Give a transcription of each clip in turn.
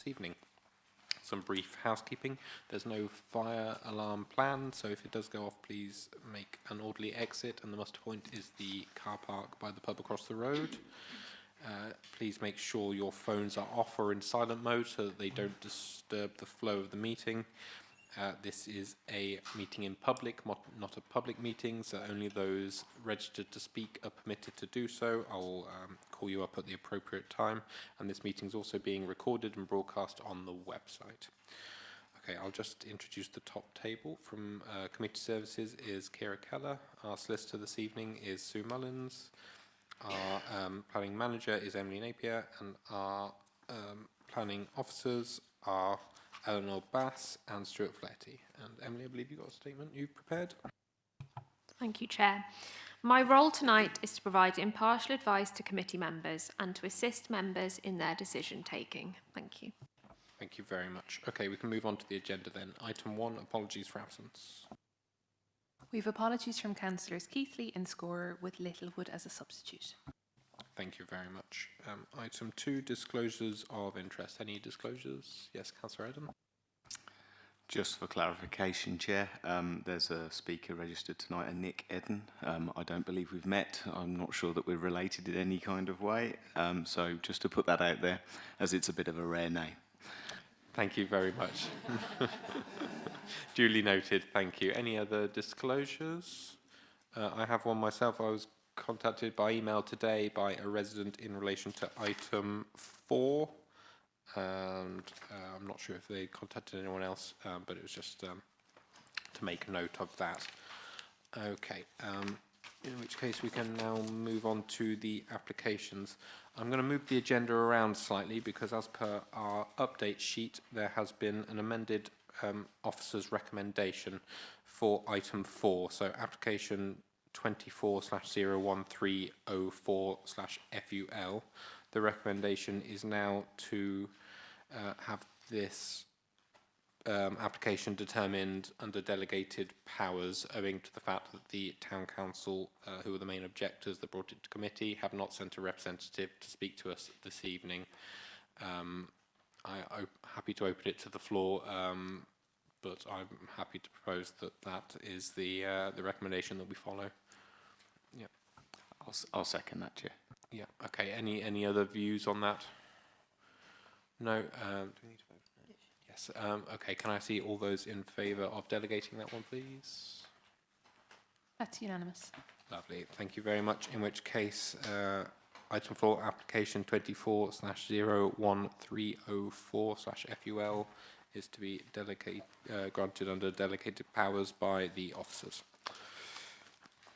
this evening. Some brief housekeeping. There's no fire alarm planned, so if it does go off, please make an orderly exit, and the muster point is the car park by the pub across the road. Please make sure your phones are off or in silent mode so that they don't disturb the flow of the meeting. This is a meeting in public, not a public meeting, so only those registered to speak are permitted to do so. I'll call you up at the appropriate time, and this meeting is also being recorded and broadcast on the website. Okay, I'll just introduce the top table. From Committee Services is Kira Keller. Our solicitor this evening is Sue Mullins. Our planning manager is Emily Napier, and our planning officers are Eleanor Bass and Stuart Fletty. And Emily, I believe you've got a statement you've prepared. Thank you, Chair. My role tonight is to provide impartial advice to committee members and to assist members in their decision taking. Thank you. Thank you very much. Okay, we can move on to the agenda then. Item 1, apologies for absence. We've apologies from Councillors Keithley and Scorer with Littlewood as a substitute. Thank you very much. Item 2, disclosures of interest. Any disclosures? Yes, Councillor Eden. Just for clarification, Chair, there's a speaker registered tonight, a Nick Eden. I don't believe we've met. I'm not sure that we're related in any kind of way. So just to put that out there, as it's a bit of a rare name. Thank you very much. Duly noted, thank you. Any other disclosures? I have one myself. I was contacted by email today by a resident in relation to item 4. And I'm not sure if they contacted anyone else, but it was just to make a note of that. Okay, in which case we can now move on to the applications. I'm going to move the agenda around slightly because as per our update sheet, there has been an amended officer's recommendation for item 4. So application 24/01304/FUL. The recommendation is now to have this application determined under delegated powers, owing to the fact that the Town Council, who are the main objectors that brought it to committee, have not sent a representative to speak to us this evening. I'm happy to open it to the floor, but I'm happy to propose that that is the recommendation that we follow. Yeah, I'll second that, Chair. Yeah. Okay. Any other views on that? No. Do we need to vote? Yes. Okay. Can I see all those in favour of delegating that one, please? That's unanimous. Lovely. Thank you very much. In which case, item 4, application 24/01304/FUL is to be granted under delegated powers by the officers.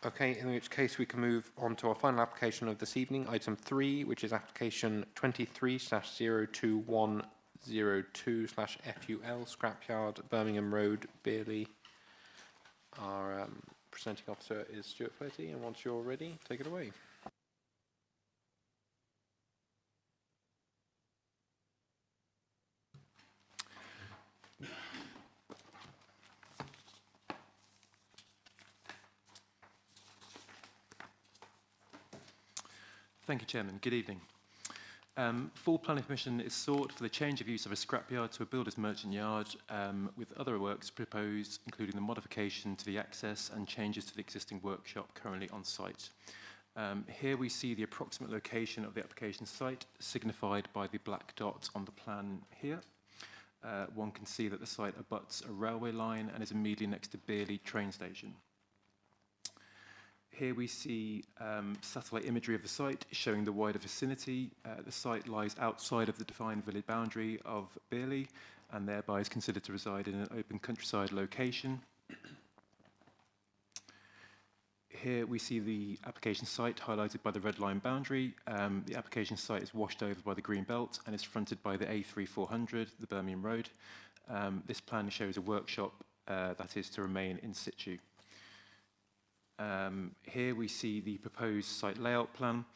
Okay, in which case we can move on to our final application of this evening, item 3, which is application 23/02102/FUL, Scrapyard, Birmingham Road, Bearley. Our presenting officer is Stuart Fletty, and once you're ready, take it away. Thank you, Chairman. Good evening. Full planning permission is sought for the change of use of a scrapyard to a builder's merchant yard, with other works proposed, including the modification to the access and changes to the existing workshop currently on site. Here we see the approximate location of the application site, signified by the black dot on the plan here. One can see that the site abuts a railway line and is immediately next to Bearley train station. Here we see satellite imagery of the site showing the wider vicinity. The site lies outside of the defined village boundary of Bearley and thereby is considered to reside in an open countryside location. Here we see the application site highlighted by the red line boundary. The application site is washed over by the green belt and is fronted by the A3400, the Birmingham Road. This plan shows a workshop that is to remain in situ. Here we see the proposed site layout plan.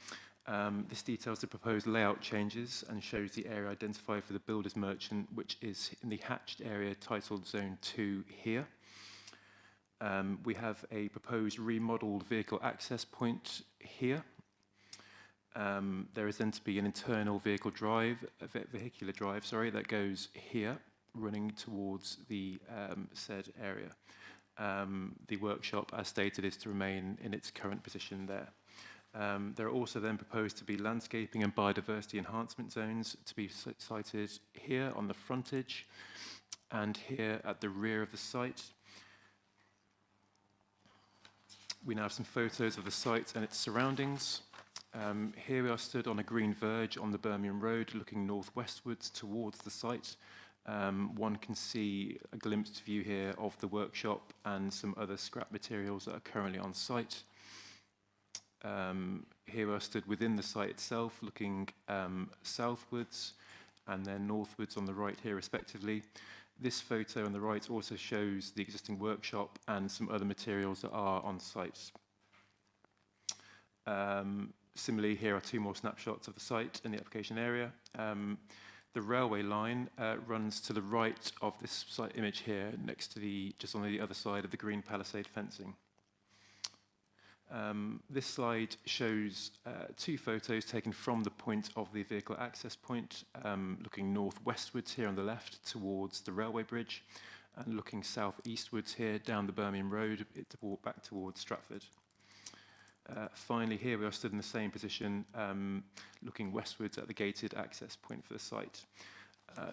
This details the proposed layout changes and shows the area identified for the builder's merchant, which is in the hatched area titled Zone 2 here. We have a proposed remodelled vehicle access point here. There is then to be an internal vehicular drive, that goes here, running towards the said area. The workshop, as stated, is to remain in its current position there. There are also then proposed to be landscaping and biodiversity enhancement zones to be sited here on the frontage and here at the rear of the site. We now have some photos of the site and its surroundings. Here we are stood on a green verge on the Birmingham Road looking northwestwards towards the site. One can see a glimpsed view here of the workshop and some other scrap materials that are currently on site. Here we are stood within the site itself looking southwards and then northwards on the right here respectively. This photo on the right also shows the existing workshop and some other materials that are on site. Similarly, here are two more snapshots of the site in the application area. The railway line runs to the right of this site image here, next to just on the other side of the green palisade fencing. This slide shows two photos taken from the point of the vehicle access point, looking northwestwards here on the left towards the railway bridge, and looking southeastwards here down the Birmingham Road to walk back towards Stratford. Finally, here we are stood in the same position, looking westwards at the gated access point for the site.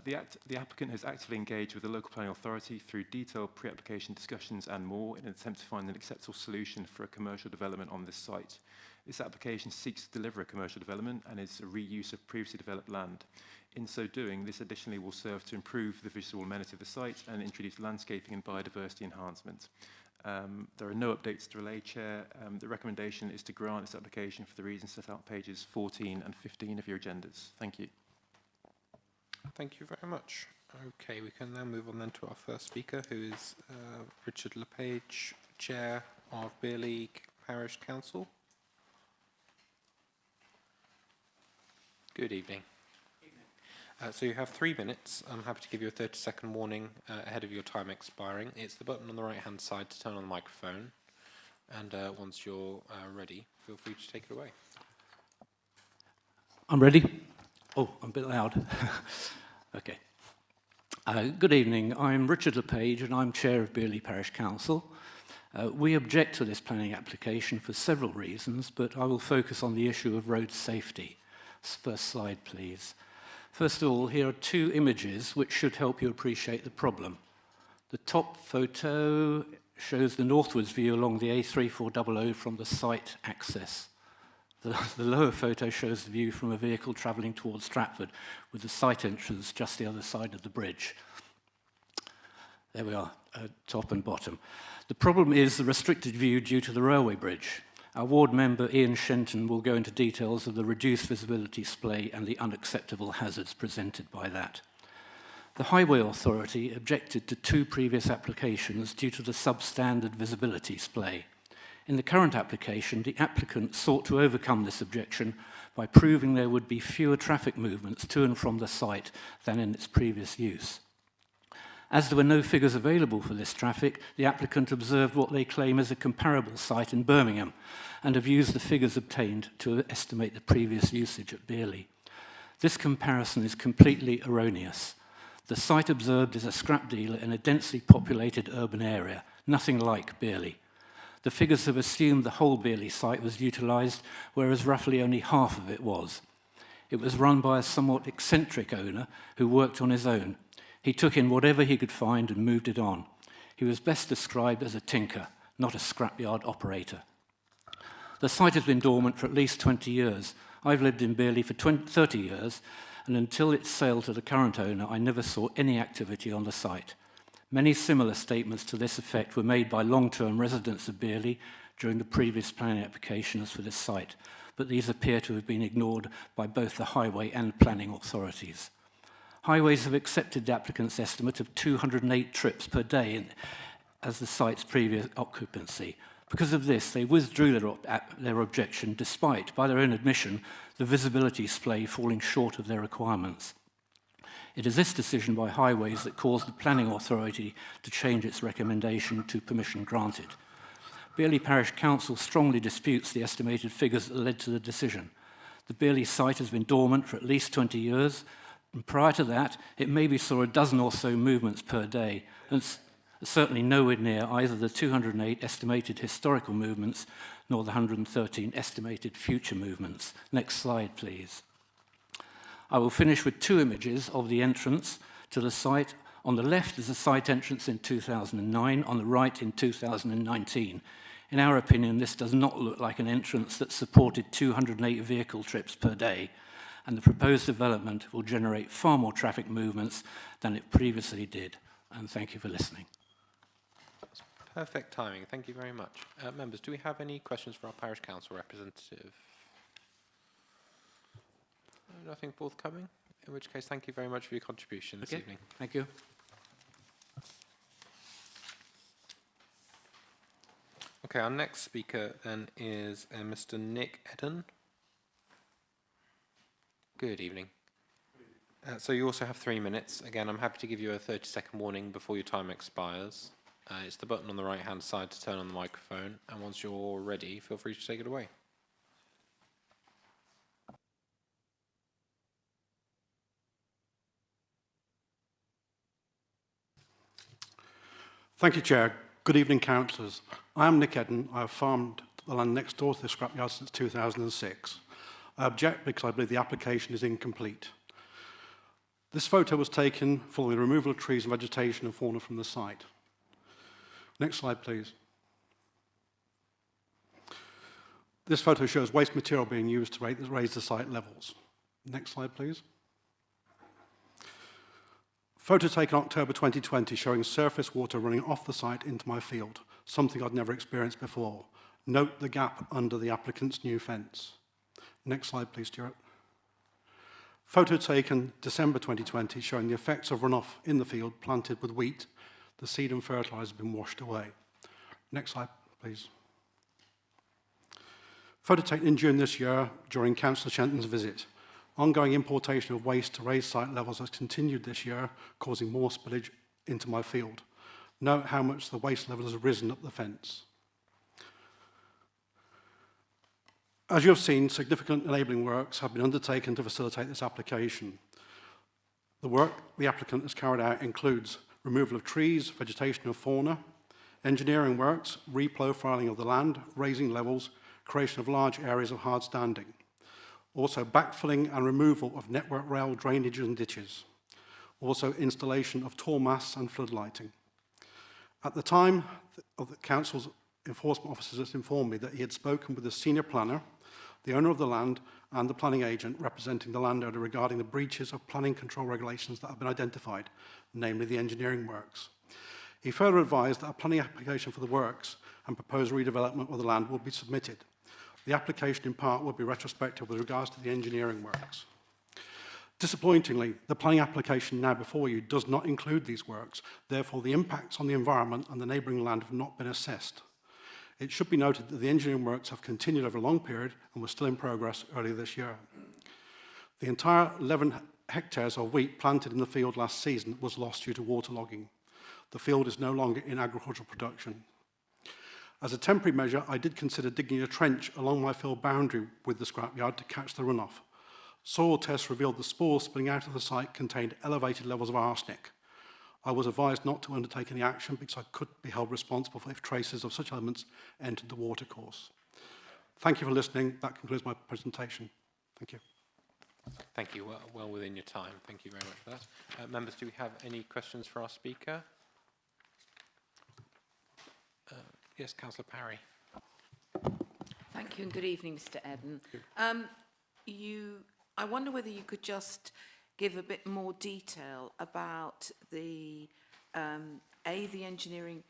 The applicant has actively engaged with the local planning authority through detailed pre-application discussions and more in an attempt to find an acceptable solution for a commercial development on this site. This application seeks to deliver a commercial development and is a reuse of previously developed land. In so doing, this additionally will serve to improve the visual amenity of the site and introduce landscaping and biodiversity enhancement. There are no updates to relay, Chair. The recommendation is to grant this application for the reasons set out on pages 14 and 15 of your agendas. Thank you. Thank you very much. Okay, we can now move on then to our first speaker, who is Richard LePage, Chair of Bearley Parish Council. Good evening. So you have 3 minutes. I'm happy to give you a 30-second warning ahead of your time expiring. It's the button on the right-hand side to turn on the microphone. And once you're ready, feel free to take it away. I'm ready. Oh, I'm a bit loud. Okay. Good evening. I'm Richard LePage and I'm Chair of Bearley Parish Council. We object to this planning application for several reasons, but I will focus on the issue of road safety. First slide, please. First of all, here are 2 images which should help you appreciate the problem. The top photo shows the northwards view along the A3400 from the site access. The lower photo shows the view from a vehicle travelling towards Stratford, with the site entrance just the other side of the bridge. There we are, top and bottom. The problem is the restricted view due to the railway bridge. Our ward member Ian Shenton will go into details of the reduced visibility splay and the unacceptable hazards presented by that. The Highway Authority objected to 2 previous applications due to the substandard visibility splay. In the current application, the applicant sought to overcome this objection by proving there would be fewer traffic movements to and from the site than in its previous use. As there were no figures available for this traffic, the applicant observed what they claim is a comparable site in Birmingham and have used the figures obtained to estimate the previous usage at Bearley. This comparison is completely erroneous. The site observed is a scrap dealer in a densely populated urban area, nothing like Bearley. The figures have assumed the whole Bearley site was utilised, whereas roughly only half of it was. It was run by a somewhat eccentric owner who worked on his own. He took in whatever he could find and moved it on. He was best described as a tinker, not a scrapyard operator. The site has been dormant for at least 20 years. I've lived in Bearley for 30 years, and until its sale to the current owner, I never saw any activity on the site. Many similar statements to this effect were made by long-term residents of Bearley during the previous planning applications for this site, but these appear to have been ignored by both the highway and planning authorities. Highways have accepted the applicant's estimate of 208 trips per day as the site's previous occupancy. Because of this, they withdrew their objection despite, by their own admission, the visibility splay falling short of their requirements. It is this decision by Highways that caused the planning authority to change its recommendation to permission granted. Bearley Parish Council strongly disputes the estimated figures that led to the decision. The Bearley site has been dormant for at least 20 years, and prior to that, it maybe saw a dozen or so movements per day, and certainly nowhere near either the 208 estimated historical movements nor the 113 estimated future movements. Next slide, please. I will finish with two images of the entrance to the site. On the left is the site entrance in 2009, on the right in 2019. In our opinion, this does not look like an entrance that supported 208 vehicle trips per day, and the proposed development will generate far more traffic movements than it previously did. And thank you for listening. That's perfect timing. Thank you very much. Members, do we have any questions for our parish council representative? Nothing forthcoming? In which case, thank you very much for your contribution this evening. Thank you. Okay, our next speaker then is Mr. Nick Eden. Good evening. So you also have 3 minutes. Again, I'm happy to give you a 30-second warning before your time expires. It's the button on the right-hand side to turn on the microphone, and once you're ready, feel free to take it away. Thank you, Chair. Good evening, councillors. I am Nick Eden. I have farmed the land next door to the scrapyard since 2006. I object because I believe the application is incomplete. This photo was taken following the removal of trees and vegetation and fauna from the site. Next slide, please. This photo shows waste material being used to raise the site levels. Next slide, please. Photo taken October 2020 showing surface water running off the site into my field, something I'd never experienced before. Note the gap under the applicant's new fence. Next slide, please, Stuart. Photo taken December 2020 showing the effects of runoff in the field planted with wheat. The seed and fertiliser have been washed away. Next slide, please. Photo taken in June this year during Councillor Shenton's visit. Ongoing importation of waste to raise site levels has continued this year, causing more spillage into my field. Note how much the waste level has risen up the fence. As you have seen, significant enabling works have been undertaken to facilitate this application. The work the applicant has carried out includes removal of trees, vegetation of fauna, engineering works, reprofiling of the land, raising levels, creation of large areas of hard standing. Also backfilling and removal of network rail drainage and ditches. Also installation of tall masts and flood lighting. At the time, the council's enforcement officers informed me that he had spoken with the senior planner, the owner of the land, and the planning agent representing the landowner regarding the breaches of planning control regulations that have been identified, namely the engineering works. He further advised that a planning application for the works and proposed redevelopment of the land would be submitted. The application in part would be retrospective with regards to the engineering works. Disappointingly, the planning application now before you does not include these works. Therefore, the impacts on the environment and the neighbouring land have not been assessed. It should be noted that the engineering works have continued over a long period and were still in progress earlier this year. The entire 11 hectares of wheat planted in the field last season was lost due to waterlogging. The field is no longer in agricultural production. As a temporary measure, I did consider digging a trench along my field boundary with the scrapyard to catch the runoff. Soil tests revealed the spores spilling out of the site contained elevated levels of arsenic. I was advised not to undertake any action because I could be held responsible if traces of such elements entered the watercourse. Thank you for listening. That concludes my presentation. Thank you. Thank you. Well within your time. Thank you very much for that. Members, do we have any questions for our speaker? Yes, Councillor Parry. Thank you and good evening, Mr. Eden. I wonder whether you could just give a bit more detail about the the engineering,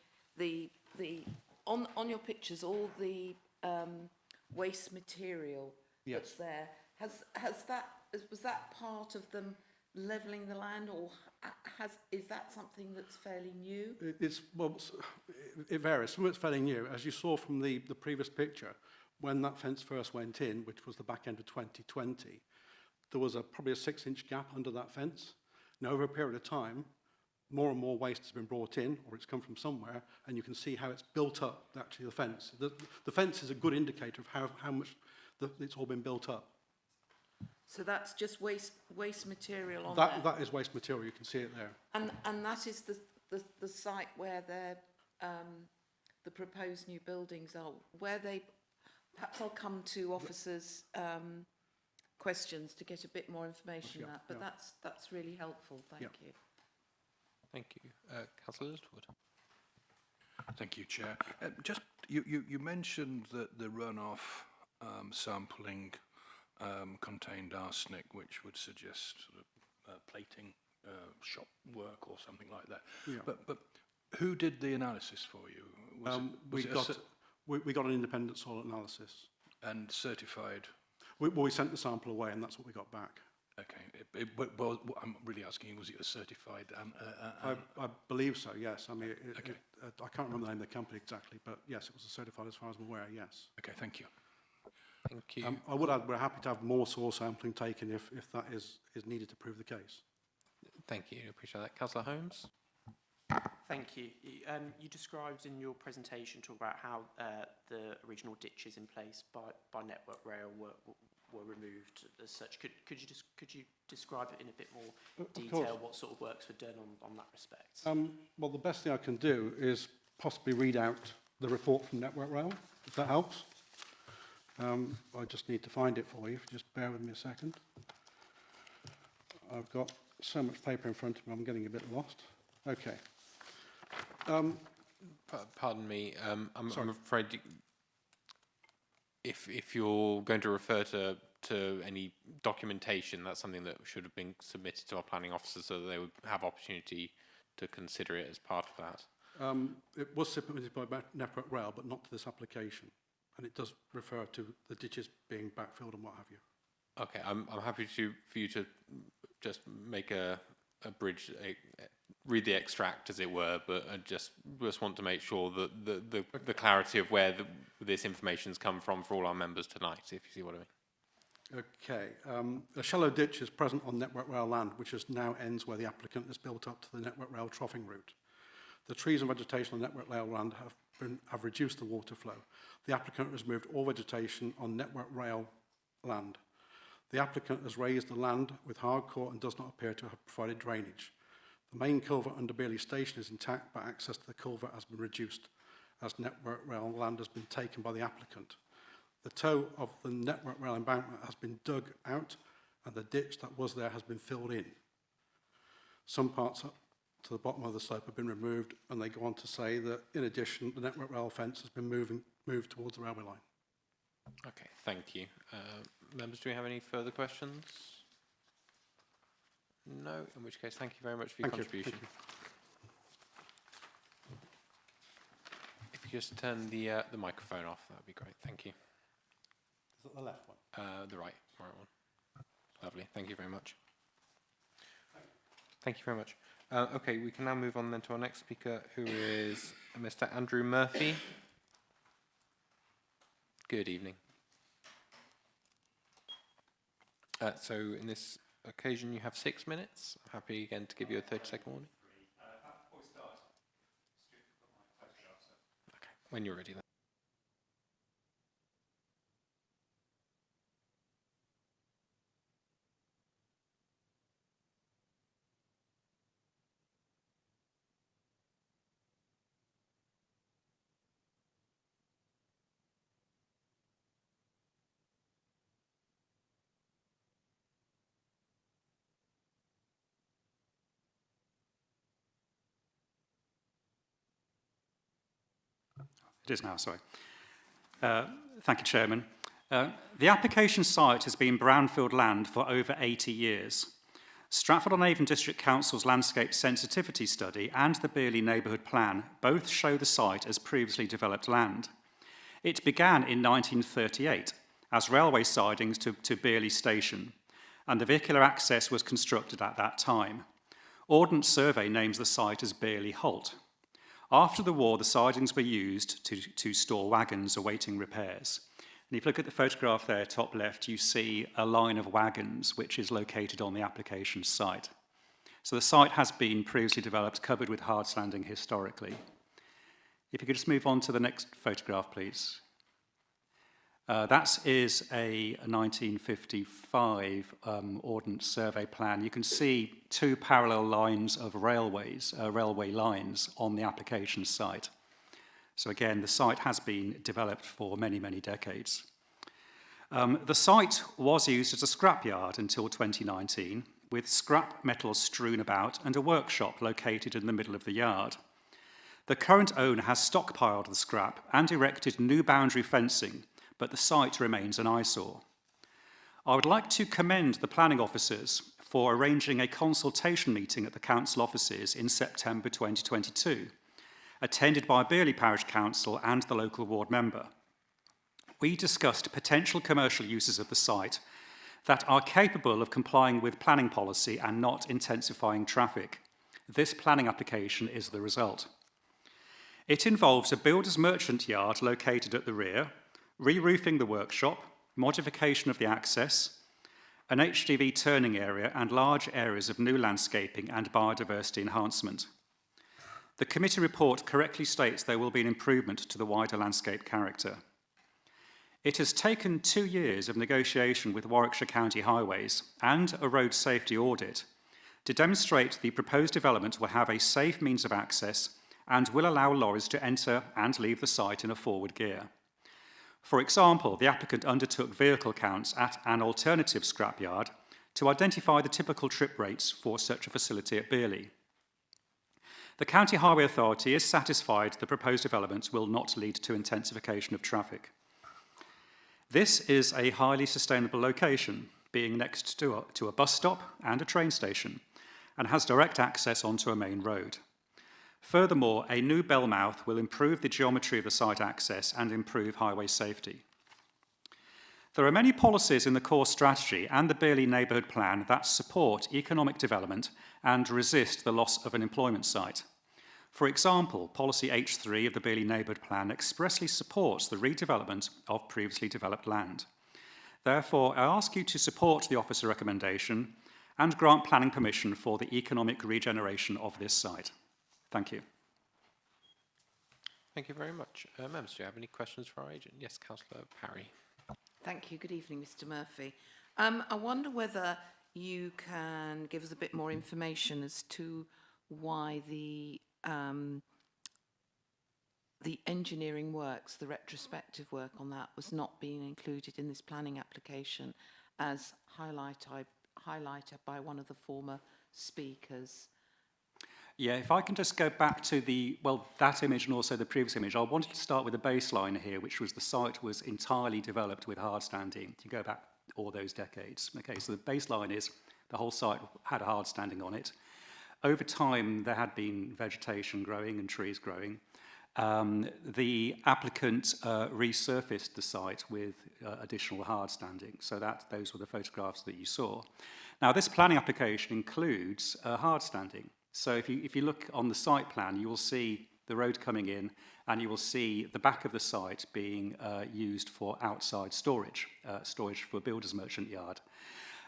on your pictures, all the waste material that's there. Was that part of them levelling the land, or is that something that's fairly new? It varies. Some of it's fairly new. As you saw from the previous picture, when that fence first went in, which was the back end of 2020, there was probably a 6-inch gap under that fence. Now, over a period of time, more and more waste has been brought in, or it's come from somewhere, and you can see how it's built up, actually, the fence. The fence is a good indicator of how much it's all been built up. So that's just waste material on That, there? that is waste material, you can see it there. And that is the site where the proposed new buildings are, where they, perhaps I'll come to officers' questions to get a bit more information on that, but that's really helpful, thank you. Thank you. Councillor Littlewood. Thank you, Chair. Just you mentioned that the runoff sampling contained arsenic, which would suggest sort of plating shop work or something like that. Yeah. But who did the analysis for you? We got an independent soil analysis. And certified? We sent the sample away, and that's what we got back. Okay. Well, I'm really asking, was it a certified? I believe so, yes. I mean, Okay. I can't remember the name of the company exactly, but yes, it was a certified as far as I'm aware, yes. Okay, thank you. Thank you. I would add, we're happy to have more soil sampling taken if that is needed to prove the case. Thank you. Appreciate that. Councillor Holmes. Thank you. You described in your presentation, talk about how the original ditches in place by Network Rail were removed as such. Could you describe it in a bit more detail, what sort of works were done on that respect? Well, the best thing I can do is possibly read out the report from Network Rail, if that helps. I just need to find it for you. Just bear with me a second. I've got so much paper in front of me, I'm getting a bit lost. Okay. Pardon me. I'm afraid if you're going to refer to any documentation, that's something that should have been submitted to our planning officers so that they would have opportunity to consider it as part of that. It was submitted by Network Rail, but not to this application. And it does refer to the ditches being backfilled and what have you. Okay, I'm happy for you to just make a bridge, read the extract as it were, but I just want to make sure that the clarity of where this information's come from for all our members tonight, if you see what I mean. Okay. A shallow ditch is present on Network Rail land, which now ends where the applicant has built up to the Network Rail troughing route. The trees and vegetation on Network Rail land have reduced the water flow. The applicant has removed all vegetation on Network Rail land. The applicant has raised the land with hardcore and does not appear to have provided drainage. The main culvert under Bearley Station is intact, but access to the culvert has been reduced as Network Rail land has been taken by the applicant. The toe of the Network Rail embankment has been dug out and the ditch that was there has been filled in. Some parts up to the bottom of the slope have been removed, and they go on to say that, in addition, the Network Rail fence has been moved towards the railway line. Okay, thank you. Members, do we have any further questions? No, in which case, thank you very much for your contribution. Thank you. If you just turn the microphone off, that would be great. Thank you. Is that the left one? The right one. Lovely. Thank you very much. Thank you very much. Okay, we can now move on then to our next speaker, who is Mr. Andrew Murphy. Good evening. So in this occasion, you have 6 minutes. I'm happy again to give you a 30-second warning. Okay, when you're ready then. It is now, sorry. Thank you, Chairman. The application site has been brownfield land for over 80 years. Stratford-on-Avon District Council's landscape sensitivity study and the Bearley Neighbourhood Plan both show the site as previously developed land. It began in 1938 as railway sidings to Bearley Station, and the vehicular access was constructed at that time. Ordnance Survey names the site as Bearley Halt. After the war, the sidings were used to store wagons awaiting repairs. And if you look at the photograph there, top left, you see a line of wagons which is located on the application site. So the site has been previously developed, covered with hard standing historically. If you could just move on to the next photograph, please. That is a 1955 Ordnance Survey plan. You can see two parallel lines of railway lines on the application site. So again, the site has been developed for many, many decades. The site was used as a scrapyard until 2019, with scrap metals strewn about and a workshop located in the middle of the yard. The current owner has stockpiled the scrap and erected new boundary fencing, but the site remains an eyesore. I would like to commend the planning officers for arranging a consultation meeting at the council offices in September 2022, attended by Bearley Parish Council and the local ward member. We discussed potential commercial uses of the site that are capable of complying with planning policy and not intensifying traffic. This planning application is the result. It involves a builder's merchant yard located at the rear, re-roofing the workshop, modification of the access, an HGV turning area and large areas of new landscaping and biodiversity enhancement. The committee report correctly states there will be an improvement to the wider landscape character. It has taken 2 years of negotiation with Warwickshire County Highways and a road safety audit to demonstrate the proposed development will have a safe means of access and will allow lorries to enter and leave the site in a forward gear. For example, the applicant undertook vehicle counts at an alternative scrapyard to identify the typical trip rates for such a facility at Bearley. The County Highway Authority is satisfied the proposed developments will not lead to intensification of traffic. This is a highly sustainable location, being next to a bus stop and a train station, and has direct access onto a main road. Furthermore, a new bell mouth will improve the geometry of the site access and improve highway safety. There are many policies in the core strategy and the Bearley Neighbourhood Plan that support economic development and resist the loss of an employment site. For example, Policy H3 of the Bearley Neighbourhood Plan expressly supports the redevelopment of previously developed land. Therefore, I ask you to support the officer recommendation and grant planning permission for the economic regeneration of this site. Thank you. Thank you very much. Members, do you have any questions for our agent? Yes, Councillor Parry. Thank you. Good evening, Mr. Murphy. I wonder whether you can give us a bit more information as to why the engineering works, the retrospective work on that, was not being included in this planning application as highlighted by one of the former speakers. Yeah, if I can just go back to that image and also the previous image, I wanted to start with a baseline here, which was the site was entirely developed with hard standing. You go back all those decades. Okay, so the baseline is the whole site had a hard standing on it. Over time, there had been vegetation growing and trees growing. The applicant resurfaced the site with additional hard standing. So those were the photographs that you saw. Now, this planning application includes hard standing. So if you look on the site plan, you will see the road coming in and you will see the back of the site being used for outside storage, storage for a builder's merchant yard.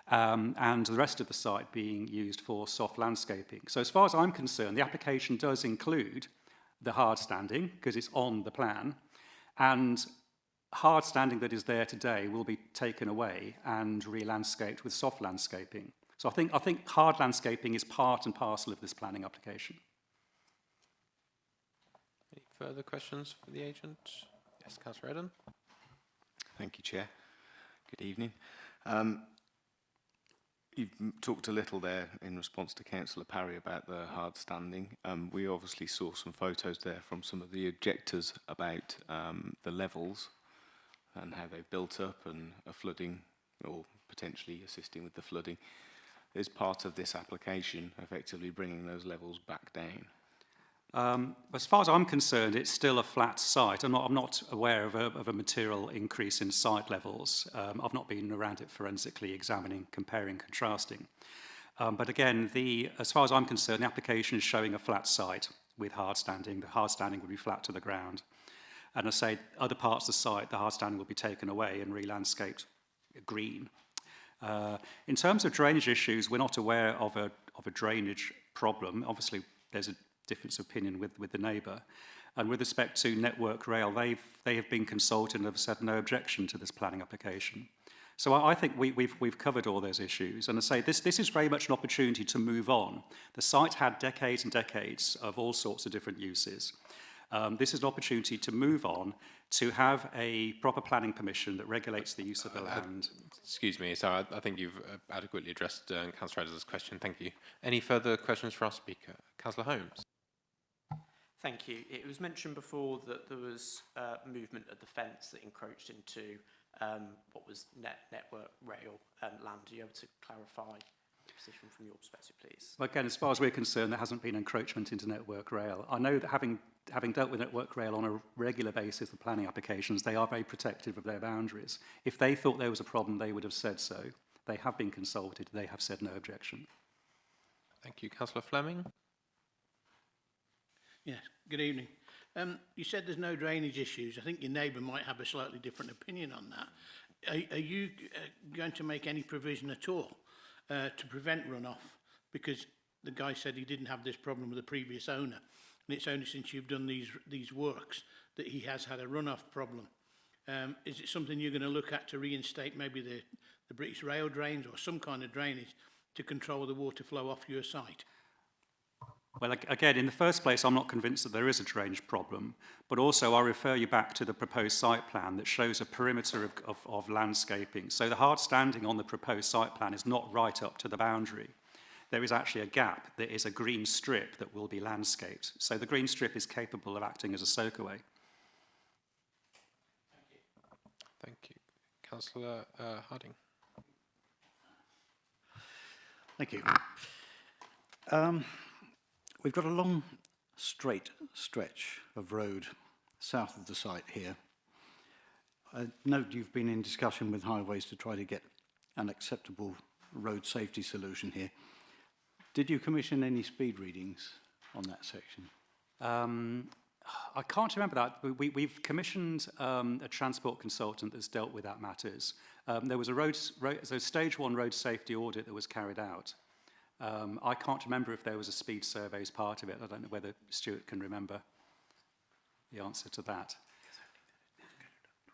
And the rest of the site being used for soft landscaping. So as far as I'm concerned, the application does include the hard standing because it's on the plan, and hard standing that is there today will be taken away and re-landscaped with soft landscaping. So I think hard landscaping is part and parcel of this planning application. Any further questions for the agent? Yes, Councillor Eden. Thank you, Chair. Good evening. You've talked a little there in response to Councillor Parry about the hard standing. We obviously saw some photos there from some of the objectors about the levels and how they've built up and are flooding or potentially assisting with the flooding. Is part of this application effectively bringing those levels back down? As far as I'm concerned, it's still a flat site. I'm not aware of a material increase in site levels. I've not been around it forensically examining, comparing, contrasting. But again, as far as I'm concerned, the application is showing a flat site with hard standing. The hard standing would be flat to the ground. And I say other parts of the site, the hard standing will be taken away and re-landscaped green. In terms of drainage issues, we're not aware of a drainage problem. Obviously, there's difference of opinion with the neighbour. And with respect to Network Rail, they have been consulted and have said no objection to this planning application. So I think we've covered all those issues. And I say this is very much an opportunity to move on. The site had decades and decades of all sorts of different uses. This is an opportunity to move on, to have a proper planning permission that regulates the use of the land. Excuse me, so I think you've adequately addressed Councillor Adams' question. Thank you. Any further questions for our speaker? Councillor Holmes. Thank you. It was mentioned before that there was movement of the fence that encroached into what was Network Rail land. Are you able to clarify the position from your perspective, please? Well, again, as far as we're concerned, there hasn't been encroachment into Network Rail. I know that having dealt with Network Rail on a regular basis with planning applications, they are very protective of their boundaries. If they thought there was a problem, they would have said so. They have been consulted. They have said no objection. Thank you. Councillor Fleming. Yes, good evening. You said there's no drainage issues. I think your neighbour might have a slightly different opinion on that. Are you going to make any provision at all to prevent runoff? Because the guy said he didn't have this problem with the previous owner, and it's only since you've done these works that he has had a runoff problem. Is it something you're going to look at to reinstate maybe the British Rail drains or some kind of drainage to control the water flow off your site? Well, again, in the first place, I'm not convinced that there is a drainage problem, but also I refer you back to the proposed site plan that shows a perimeter of landscaping. So the hard standing on the proposed site plan is not right up to the boundary. There is actually a gap. There is a green strip that will be landscaped. So the green strip is capable of acting as a soakaway. Thank you. Councillor Harding. Thank you. We've got a long, straight stretch of road south of the site here. I note you've been in discussion with Highways to try to get an acceptable road safety solution here. Did you commission any speed readings on that section? I can't remember that. We've commissioned a transport consultant that's dealt with that matters. There was a stage 1 road safety audit that was carried out. I can't remember if there was a speed survey as part of it. I don't know whether Stuart can remember the answer to that.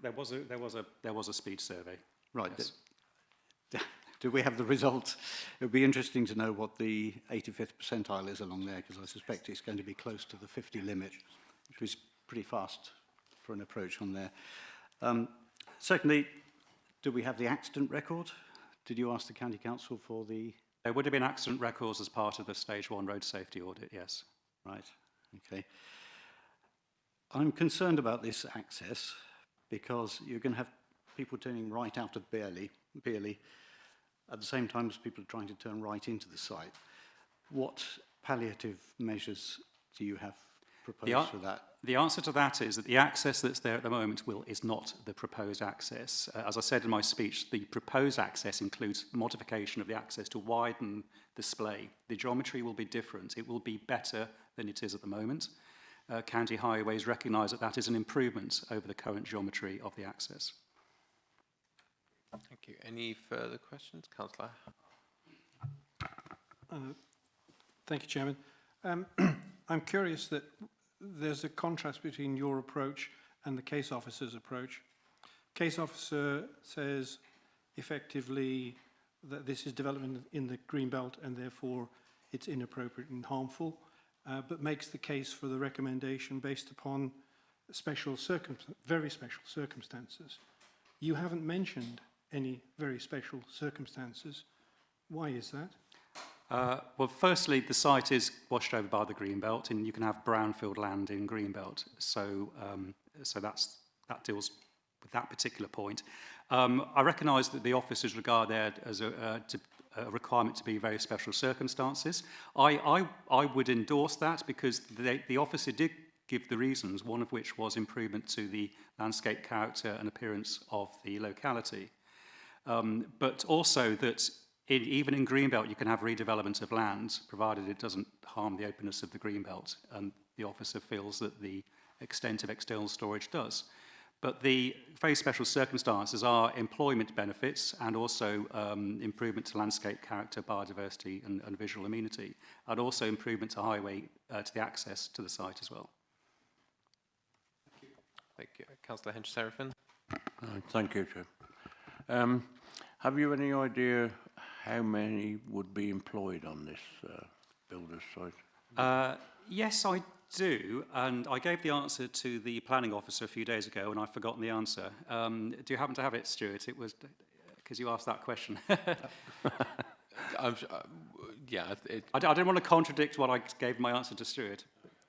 There was a speed survey. Right. Yes. Do we have the results? It would be interesting to know what the 85th percentile is along there, because I suspect it's going to be close to the 50 limit, which is pretty fast for an approach on there. Secondly, do we have the accident record? Did you ask the County Council for the... There would have been accident records as part of the stage 1 road safety audit, yes. Right, okay. I'm concerned about this access because you're going to have people turning right out of Bearley at the same time as people are trying to turn right into the site. What palliative measures do you have proposed for that? The answer to that is that the access that's there at the moment is not the proposed access. As I said in my speech, the proposed access includes modification of the access to widen the splay. The geometry will be different. It will be better than it is at the moment. County Highways recognise that that is an improvement over the current geometry of the access. Thank you. Any further questions? Councillor. Thank you, Chairman. I'm curious that there's a contrast between your approach and the case officer's approach. Case officer says effectively that this is development in the Greenbelt and therefore it's inappropriate and harmful, but makes the case for the recommendation based upon very special circumstances. You haven't mentioned any very special circumstances. Why is that? Well, firstly, the site is washed over by the Greenbelt, and you can have brownfield land in Greenbelt. So that deals with that particular point. I recognise that the officers regard that as a requirement to be very special circumstances. I would endorse that because the officer did give the reasons, one of which was improvement to the landscape character and appearance of the locality. But also that even in Greenbelt, you can have redevelopment of land, provided it doesn't harm the openness of the Greenbelt, and the officer feels that the extent of external storage does. But the very special circumstances are employment benefits and also improvement to landscape character, biodiversity and visual amenity, and also improvement to highway, to the access to the site as well. Thank you. Councillor Hench-Seraphin. Thank you, Chair. Have you any idea how many would be employed on this builder's site? Yes, I do, and I gave the answer to the planning officer a few days ago, and I've forgotten the answer. Do you happen to have it, Stuart? It was because you asked that question. Yeah. I didn't want to contradict what I gave my answer to Stuart.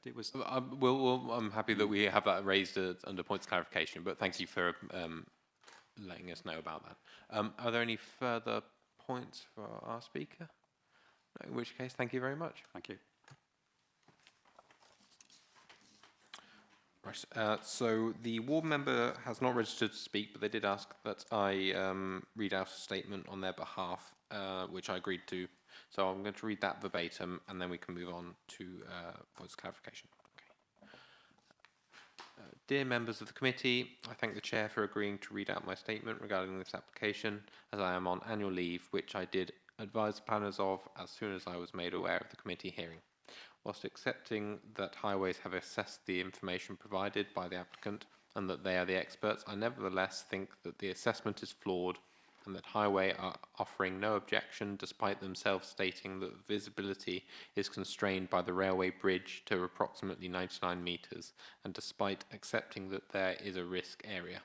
It was. I'm happy that we have that raised under points of clarification, but thank you for letting us know about that. Are there any further points for our speaker? No, in which case, thank you very much. Thank you. Right, so the ward member has not registered to speak, but they did ask that I read out a statement on their behalf, which I agreed to. So I'm going to read that verbatim, and then we can move on to points of clarification. Okay. Dear members of the committee, I thank the chair for agreeing to read out my statement regarding this application, as I am on annual leave, which I did advise the planners of as soon as I was made aware of the committee hearing. Whilst accepting that highways have assessed the information provided by the applicant and that they are the experts, I nevertheless think that the assessment is flawed and that highway are offering no objection despite themselves stating that visibility is constrained by the railway bridge to approximately 99 metres and despite accepting that there is a risk area.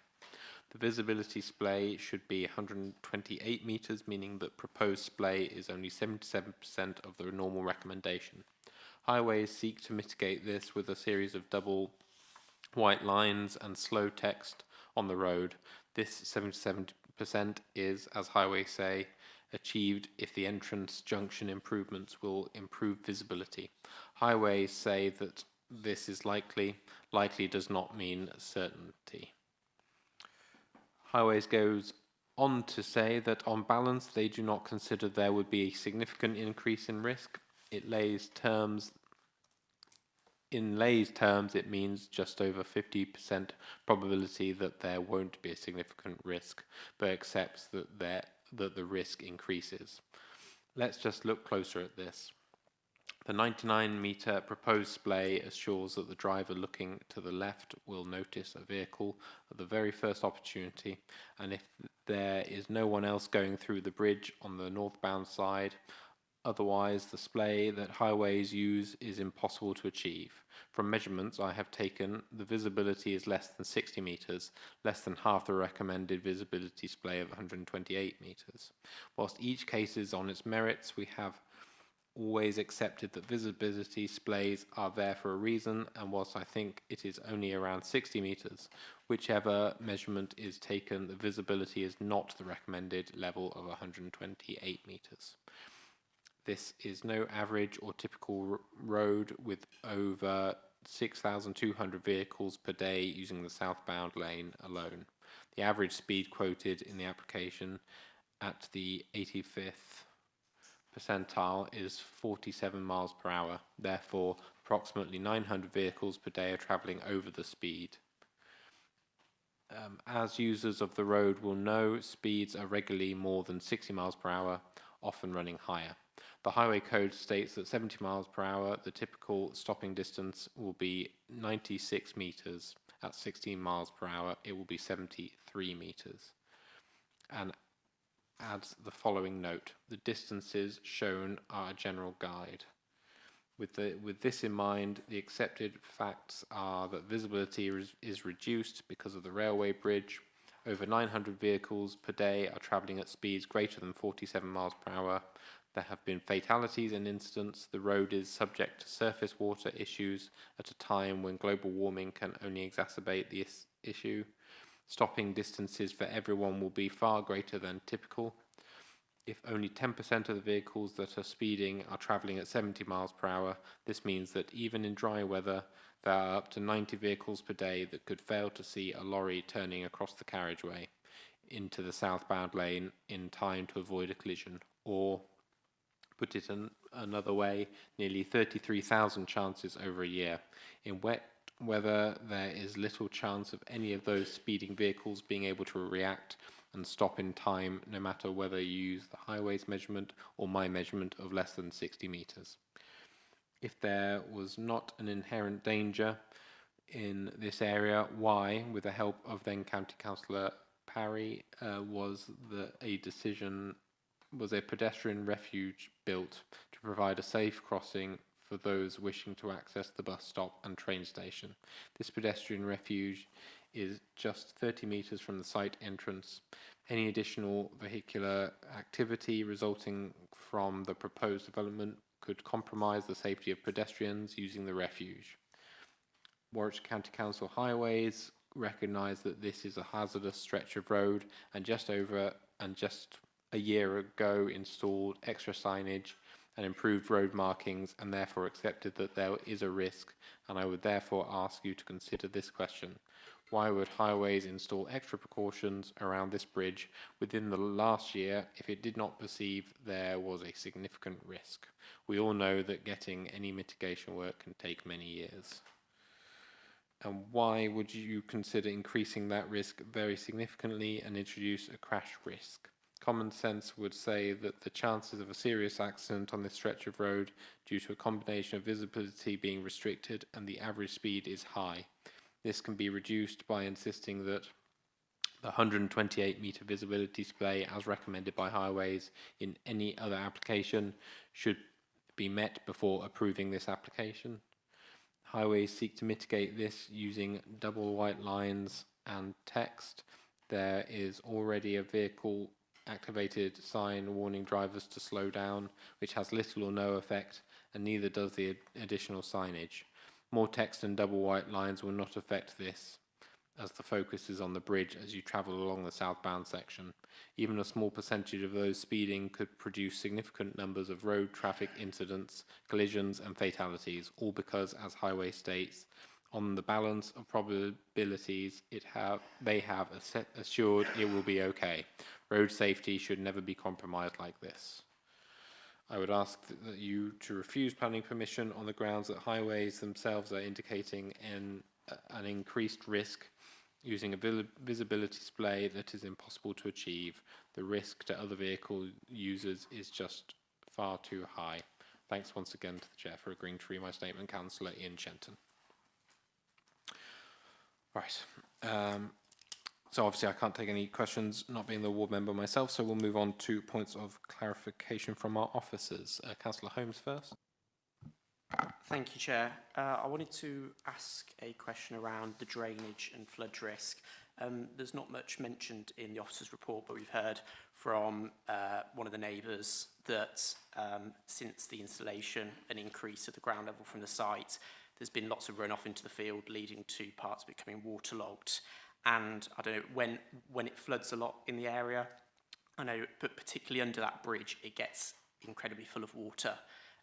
The visibility splay should be 128 metres, meaning that proposed splay is only 77% of the normal recommendation. Highways seek to mitigate this with a series of double white lines and slow text on the road. This 77% is, as highways say, achieved if the entrance junction improvements will improve visibility. Highways say that this is likely. Likely does not mean certainty. Highways goes on to say that on balance they do not consider there would be a significant increase in risk. In lay's terms, it means just over 50% probability that there won't be a significant risk, but accepts that the risk increases. Let's just look closer at this. The 99-metre proposed splay assures that the driver looking to the left will notice a vehicle at the very first opportunity, and if there is no one else going through the bridge on the northbound side, otherwise, the splay that highways use is impossible to achieve. From measurements I have taken, the visibility is less than 60 metres, less than half the recommended visibility splay of 128 metres. Whilst each case is on its merits, we have always accepted that visibility splays are there for a reason, and whilst I think it is only around 60 metres, whichever measurement is taken, the visibility is not the recommended level of 128 metres. This is no average or typical road with over 6,200 vehicles per day using the southbound lane alone. The average speed quoted in the application at the 85th percentile is 47 miles per hour. Therefore, approximately 900 vehicles per day are travelling over the speed. As users of the road will know, speeds are regularly more than 60 miles per hour, often running higher. The highway code states that 70 miles per hour, the typical stopping distance will be 96 metres. At 16 miles per hour, it will be 73 metres. And adds the following note: the distances shown are a general guide. With this in mind, the accepted facts are that visibility is reduced because of the railway bridge. Over 900 vehicles per day are travelling at speeds greater than 47 miles per hour. There have been fatalities and incidents. The road is subject to surface water issues at a time when global warming can only exacerbate the issue. Stopping distances for everyone will be far greater than typical. If only 10% of the vehicles that are speeding are travelling at 70 miles per hour, this means that even in dry weather, there are up to 90 vehicles per day that could fail to see a lorry turning across the carriageway into the southbound lane in time to avoid a collision. Or, put it another way, nearly 33,000 chances over a year. In wet, whether there is little chance of any of those speeding vehicles being able to react and stop in time, no matter whether you use the highway's measurement or my measurement of less than 60 metres. If there was not an inherent danger in this area, why, with the help of then County Councillor Parry, was a pedestrian refuge built to provide a safe crossing for those wishing to access the bus stop and train station. This pedestrian refuge is just 30 metres from the site entrance. Any additional vehicular activity resulting from the proposed development could compromise the safety of pedestrians using the refuge. Warwickshire County Council Highways recognise that this is a hazardous stretch of road and just a year ago installed extra signage and improved road markings, and therefore accepted that there is a risk, and I would therefore ask you to consider this question. Why would Highways install extra precautions around this bridge within the last year if it did not perceive there was a significant risk? We all know that getting any mitigation work can take many years. And why would you consider increasing that risk very significantly and introduce a crash risk? Common sense would say that the chances of a serious accident on this stretch of road due to a combination of visibility being restricted and the average speed is high. This can be reduced by insisting that the 128 metre visibility display as recommended by Highways in any other application should be met before approving this application. Highways seek to mitigate this using double white lines and text. There is already a vehicle activated sign warning drivers to slow down, which has little or no effect, and neither does the additional signage. More text and double white lines will not affect this, as the focus is on the bridge as you travel along the southbound section. Even a small percentage of those speeding could produce significant numbers of road traffic incidents, collisions and fatalities, all because, as Highway states, on the balance of probabilities they have assured it will be okay. Road safety should never be compromised like this. I would ask that you to refuse planning permission on the grounds that Highways themselves are indicating an increased risk using a visibility display that is impossible to achieve. The risk to other vehicle users is just far too high. Thanks once again to the Chair for agreeing to read my statement, Councillor Ian Shenton. Right. So obviously I can't take any questions, not being the ward member myself, so we'll move on to points of clarification from our officers. Councillor Holmes first. Thank you, Chair. I wanted to ask a question around the drainage and flood risk. There's not much mentioned in the officer's report, but we've heard from one of the neighbours that since the installation, an increase of the ground level from the site, there's been lots of runoff into the field, leading to parts becoming waterlogged. And I don't know, when it floods a lot in the area, I know, but particularly under that bridge, it gets incredibly full of water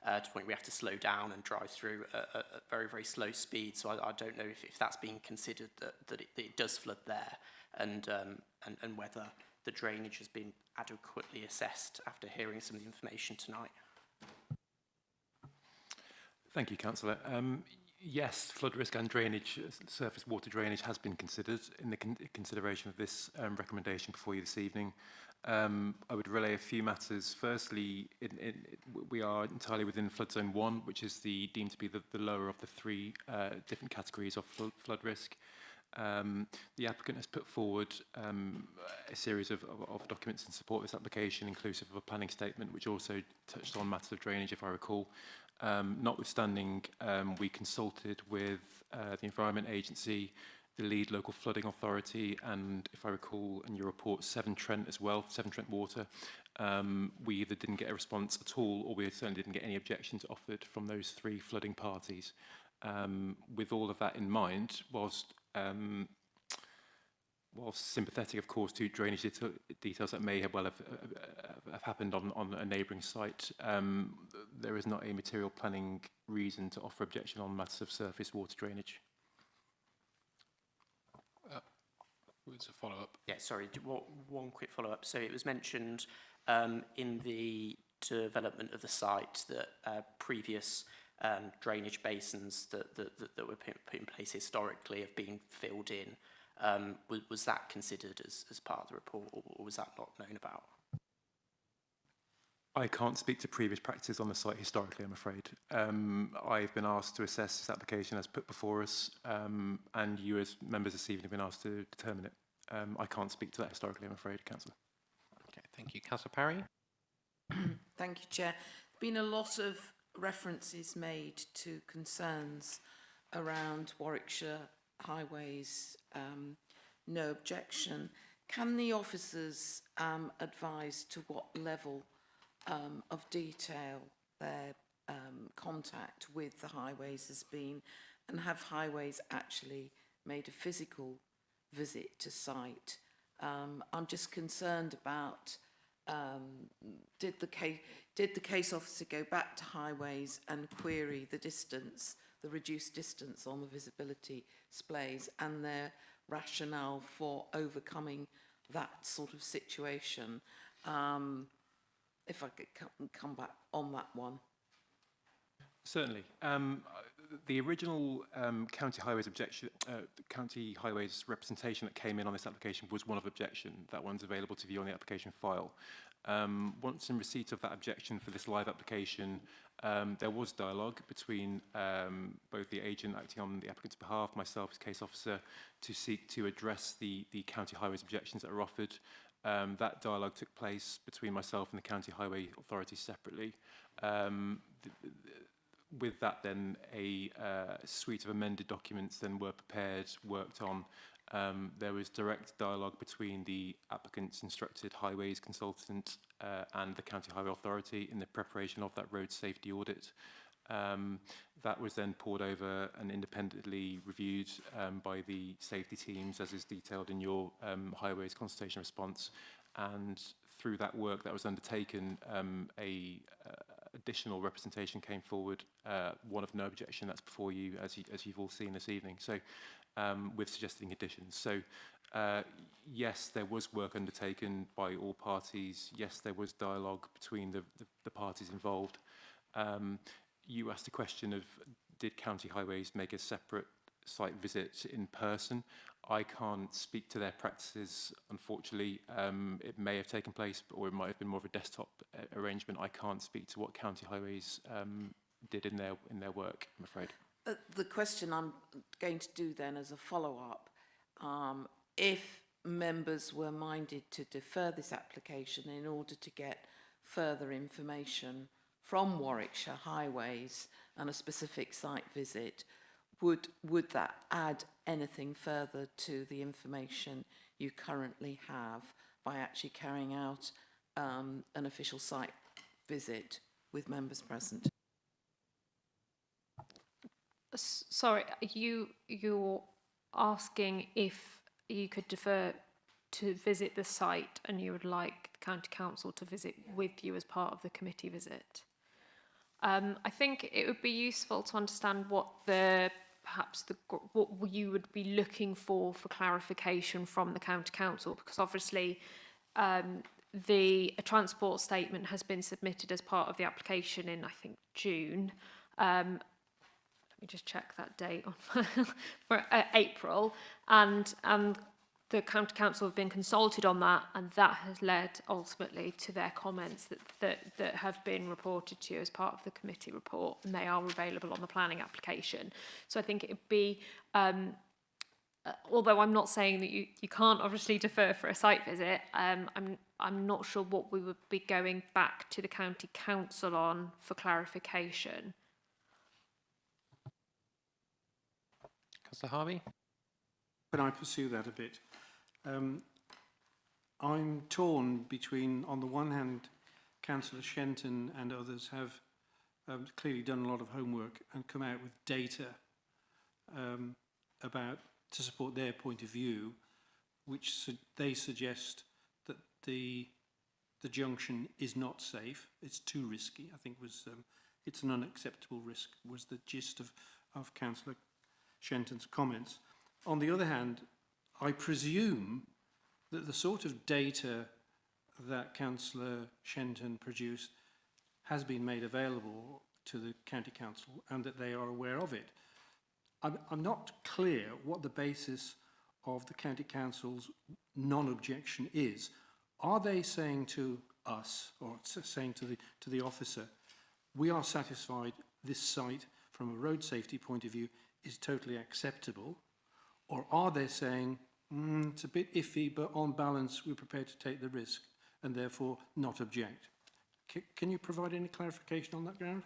to the point we have to slow down and drive through at very, very slow speed. So I don't know if that's being considered that it does flood there, and whether the drainage has been adequately assessed after hearing some of the information tonight. Thank you, Councillor. Yes, flood risk and drainage, surface water drainage has been considered in the consideration of this recommendation before you this evening. I would relay a few matters. Firstly, we are entirely within flood zone 1, which is deemed to be the lower of the three different categories of flood risk. The applicant has put forward a series of documents in support of this application, inclusive of a planning statement, which also touched on matters of drainage, if I recall. Notwithstanding, we consulted with the Environment Agency, the lead local flooding authority, and if I recall in your report, Severn Trent as well, Severn Trent Water. We either didn't get a response at all, or we certainly didn't get any objections offered from those three flooding parties. With all of that in mind, whilst sympathetic, of course, to drainage details that may have happened on a neighbouring site, there is not a material planning reason to offer objection on matters of surface water drainage. It's a follow-up. Yeah, sorry, one quick follow-up. So it was mentioned in the development of the site that previous drainage basins that were put in place historically have been filled in. Was that considered as part of the report, or was that not known about? I can't speak to previous practices on the site historically, I'm afraid. I've been asked to assess this application as put before us, and you as members this evening have been asked to determine it. I can't speak to that historically, I'm afraid, Councillor. Okay, thank you. Councillor Parry? Thank you, Chair. There's been a lot of references made to concerns around Warwickshire highways, no objection. Can the officers advise to what level of detail their contact with the highways has been, and have highways actually made a physical visit to site? I'm just concerned about did the case officer go back to highways and query the distance, the reduced distance on the visibility displays, and their rationale for overcoming that sort of situation? If I could come back on that one. Certainly. The original County Highways representation that came in on this application was one of objection. That one's available to view on the application file. Once in receipt of that objection for this live application, there was dialogue between both the agent acting on the applicant's behalf, myself as case officer, to seek to address the County Highways objections that are offered. That dialogue took place between myself and the County Highway Authority separately. With that then, a suite of amended documents then were prepared, worked on. There was direct dialogue between the applicant's instructed highways consultant and the County Highway Authority in the preparation of that road safety audit. That was then poured over and independently reviewed by the safety teams, as is detailed in your highways consultation response. And through that work that was undertaken, additional representation came forward, one of no objection, that's before you, as you've all seen this evening. So, with suggesting additions. So, yes, there was work undertaken by all parties. Yes, there was dialogue between the parties involved. You asked a question of, did County Highways make a separate site visit in person? I can't speak to their practices, unfortunately. It may have taken place, or it might have been more of a desktop arrangement. I can't speak to what County Highways did in their work, I'm afraid. The question I'm going to do then as a follow-up, if members were minded to defer this application in order to get further information from Warwickshire Highways and a specific site visit, would that add anything further to the information you currently have by actually carrying out an official site visit with members present? Sorry, you're asking if you could defer to visit the site and you would like the County Council to visit with you as part of the committee visit. I think it would be useful to understand what what you would be looking for clarification from the County Council, because obviously a transport statement has been submitted as part of the application in, I think, June. Let me just check that date on for April, and the County Council have been consulted on that, and that has led ultimately to their comments that have been reported to you as part of the committee report, and they are available on the planning application. So I think it would be, although I'm not saying that you can't obviously defer for a site visit, I'm not sure what we would be going back to the County Council on for clarification. Councillor Harvey? Can I pursue that a bit? I'm torn between, on the one hand, Councillor Shenton and others have clearly done a lot of homework and come out with data to support their point of view, which they suggest that the junction is not safe. It's too risky. I think it's an unacceptable risk was the gist of Councillor Shenton's comments. On the other hand, I presume that the sort of data that Councillor Shenton produced has been made available to the county council and that they are aware of it. I'm not clear what the basis of the county council's non-objection is. Are they saying to us, or saying to the officer, we are satisfied this site from a road safety point of view is totally acceptable? Or are they saying, it's a bit iffy, but on balance, we're prepared to take the risk and therefore not object? Can you provide any clarification on that ground?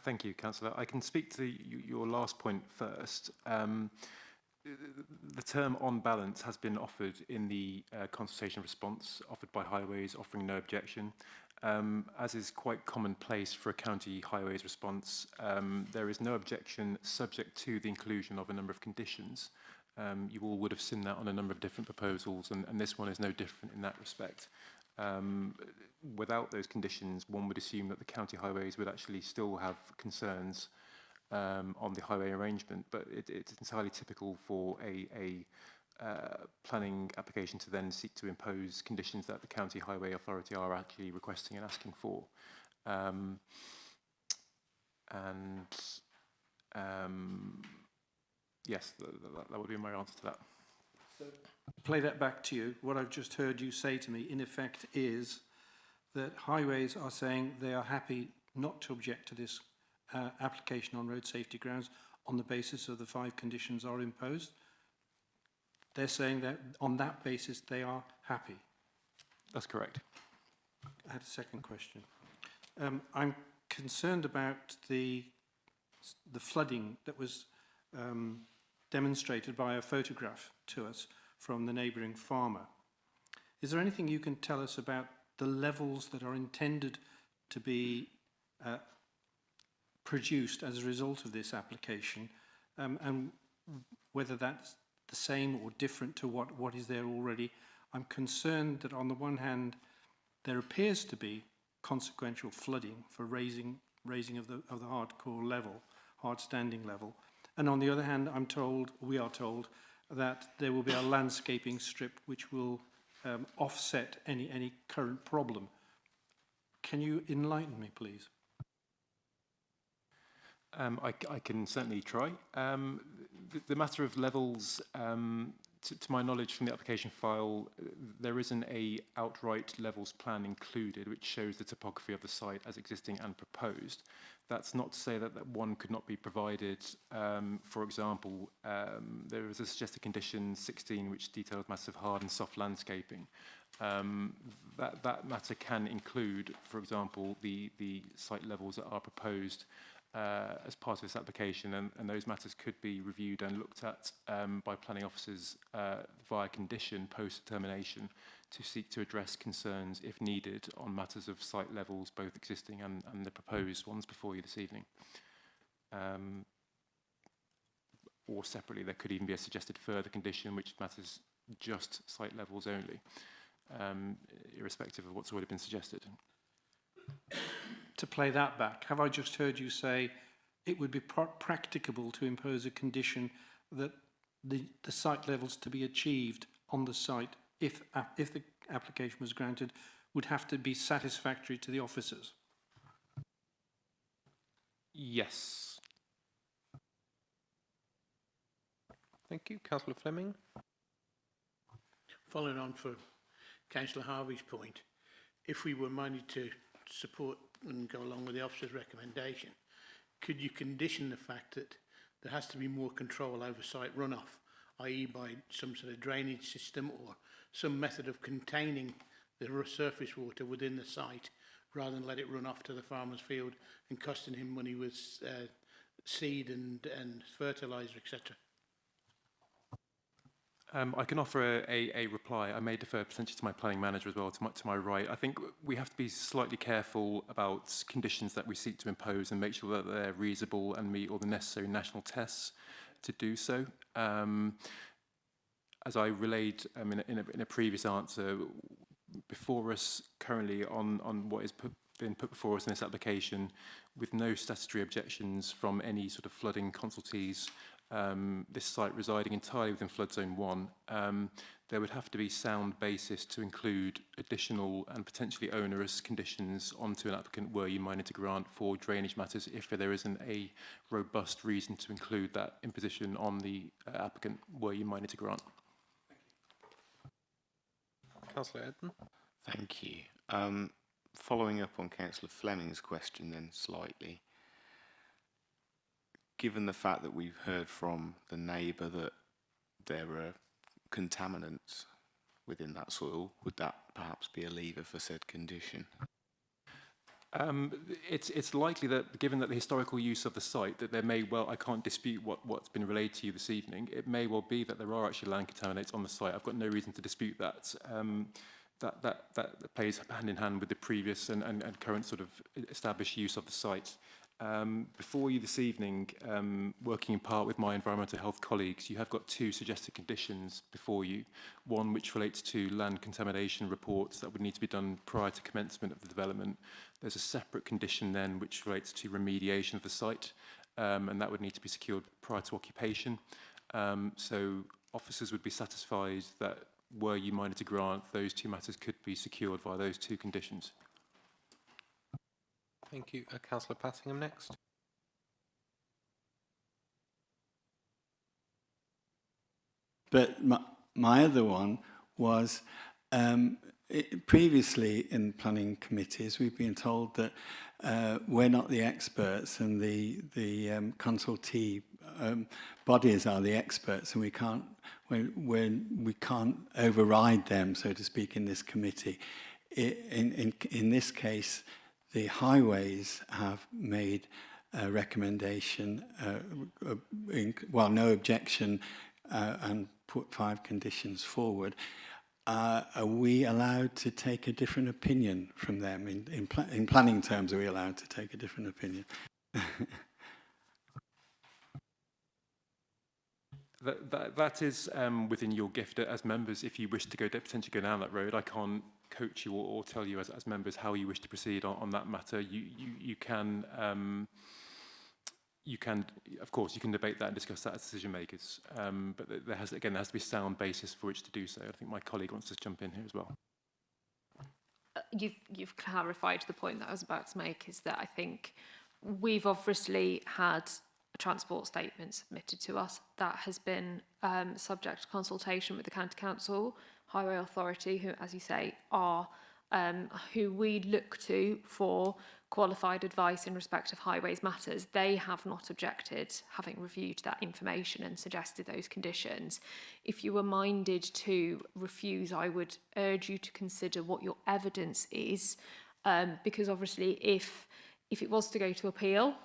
Thank you, Councillor. I can speak to your last point first. The term on balance has been offered in the consultation response offered by Highways, offering no objection. As is quite commonplace for a county highways response, there is no objection subject to the inclusion of a number of conditions. You all would have seen that on a number of different proposals, and this one is no different in that respect. Without those conditions, one would assume that the county highways would actually still have concerns on the highway arrangement, but it's entirely typical for a planning application to then seek to impose conditions that the county highway authority are actually requesting and asking for. Yes, that would be my answer to that. So, play that back to you. What I've just heard you say to me, in effect, is that Highways are saying they are happy not to object to this application on road safety grounds on the basis of the 5 conditions are imposed. They're saying that on that basis they are happy. That's correct. I had a second question. I'm concerned about the flooding that was demonstrated by a photograph to us from the neighbouring farmer. Is there anything you can tell us about the levels that are intended to be produced as a result of this application, and whether that's the same or different to what is there already? I'm concerned that on the one hand there appears to be consequential flooding for raising of the hardcore level, hard standing level, and on the other hand we are told that there will be a landscaping strip which will offset any current problem. Can you enlighten me, please? I can certainly try. The matter of levels, to my knowledge from the application file, there isn't a outright levels plan included which shows the topography of the site as existing and proposed. That's not to say that one could not be provided. For example, there is a suggested condition 16 which details massive hard and soft landscaping. That matter can include, for example, the site levels that are proposed as part of this application, and those matters could be reviewed and looked at by planning officers via condition post-determination to seek to address concerns, if needed, on matters of site levels, both existing and the proposed ones before you this evening. Or separately, there could even be a suggested further condition which matters just site levels only, irrespective of what's already been suggested. To play that back, have I just heard you say it would be practicable to impose a condition that the site levels to be achieved on the site, if the application was granted, would have to be satisfactory to the officers? Yes. Thank you. Councillor Fleming. Following on for Councillor Harvey's point, if we were minded to support and go along with the officer's recommendation, could you condition the fact that there has to be more control over site runoff, i.e. by some sort of drainage system or some method of containing the surface water within the site, rather than let it run off to the farmer's field and costing him money with seed and fertiliser, etc.? I can offer a reply. I may defer potentially to my planning manager as well, to my right. I think we have to be slightly careful about conditions that we seek to impose and make sure that they're reasonable and meet all the necessary national tests to do so. As I relayed in a previous answer, before us currently on what is been put before us in this application, with no statutory objections from any sort of flooding consultees, this site residing entirely within flood zone 1, there would have to be sound basis to include additional and potentially onerous conditions onto an applicant were you minded to grant for drainage matters if there isn't a robust reason to include that imposition on the applicant were you minded to grant. Councillor Edden. Thank you. Following up on Councillor Fleming's question then slightly, given the fact that we've heard from the neighbour that there are contaminants within that soil, would that perhaps be a lever for said condition? It's likely that, given that the historical use of the site, that there may well, I can't dispute what's been relayed to you this evening, it may well be that there are actually land contaminants on the site. I've got no reason to dispute that. That plays hand in hand with the previous and current sort of established use of the site. Before you this evening, working in part with my environmental health colleagues, you have got 2 suggested conditions before you. One which relates to land contamination reports that would need to be done prior to commencement of the development. There's a separate condition then which relates to remediation of the site, and that would need to be secured prior to occupation. So officers would be satisfied that were you minded to grant, those 2 matters could be secured via those 2 conditions. Thank you. Councillor Passingham next. But my other one was, previously in planning committees, we've been told that we're not the experts and the consultee bodies are the experts, and we can't override them, so to speak, in this committee. In this case, the highways have made a recommendation, no objection, and put 5 conditions forward. Are we allowed to take a different opinion from them? In planning terms, are we allowed to take a different opinion? That is within your gift as members. If you wish to potentially go down that road, I can't coach you or tell you as members how you wish to proceed on that matter. You can, of course, you can debate that and discuss that as decision makers. But there has to be sound basis for which to do so. I think my colleague wants to jump in here as well. You've clarified the point that I was about to make, is that I think we've obviously had a transport statement submitted to us that has been subject to consultation with the County Council, Highway Authority, who, as you say, are who we look to for qualified advice in respect of highways matters. They have not objected, having reviewed that information and suggested those conditions. If you were minded to refuse, I would urge you to consider what your evidence is, because obviously if it was to go to appeal,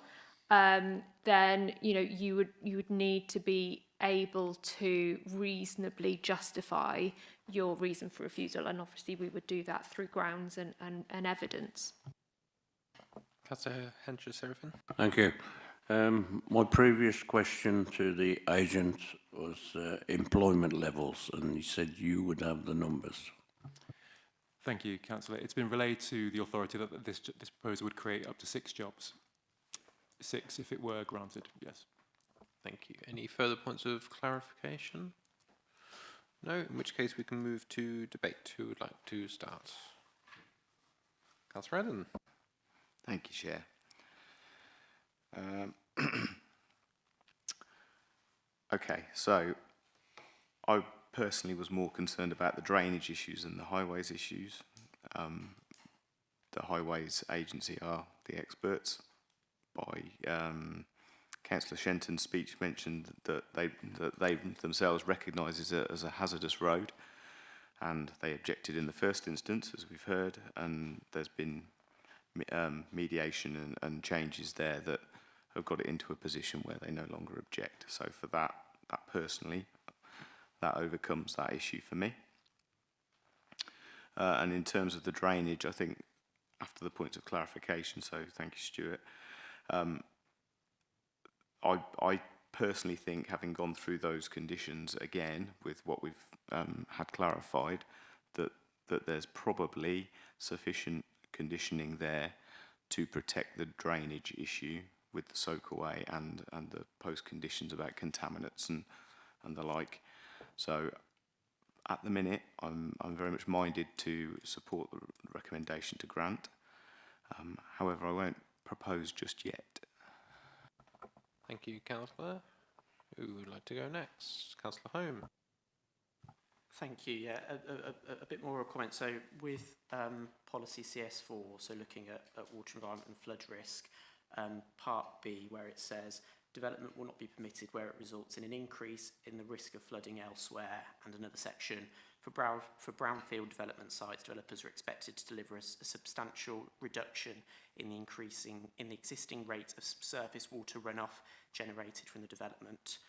then you would need to be able to reasonably justify your reason for refusal, and obviously we would do that through grounds and evidence. Councillor Hencher-Serafin. Thank you. My previous question to the agent was employment levels, and he said you would have the numbers. Thank you, Councillor. It's been relayed to the authority that this proposal would create up to 6 jobs. 6 if it were granted, yes. Thank you. Any further points of clarification? No, in which case we can move to debate. Who would like to start? Councillor Edden. Thank you, Chair. Okay, so I personally was more concerned about the drainage issues than the highways issues. The highways agency are the experts. By Councillor Shenton's speech mentioned that they themselves recognise it as a hazardous road, and they objected in the first instance, as we've heard, and there's been mediation and changes there that have got it into a position where they no longer object. So for that personally, that overcomes that issue for me. And in terms of the drainage, I think after the points of clarification, so thank you, Stuart, I personally think, having gone through those conditions again with what we've had clarified, that there's probably sufficient conditioning there to protect the drainage issue with the soak away and the post conditions about contaminants and the like. So at the minute, I'm very much minded to support the recommendation to grant. However, I won't propose just yet. Thank you, Councillor. Who would like to go next? Councillor Home. Thank you. Yeah, a bit more of a comment. So with policy CS4, so looking at water environment and flood risk, part B, where it says development will not be permitted where it results in an increase in the risk of flooding elsewhere, and another section for brownfield development sites, developers are expected to deliver a substantial reduction in the existing rate of surface water runoff generated from the development.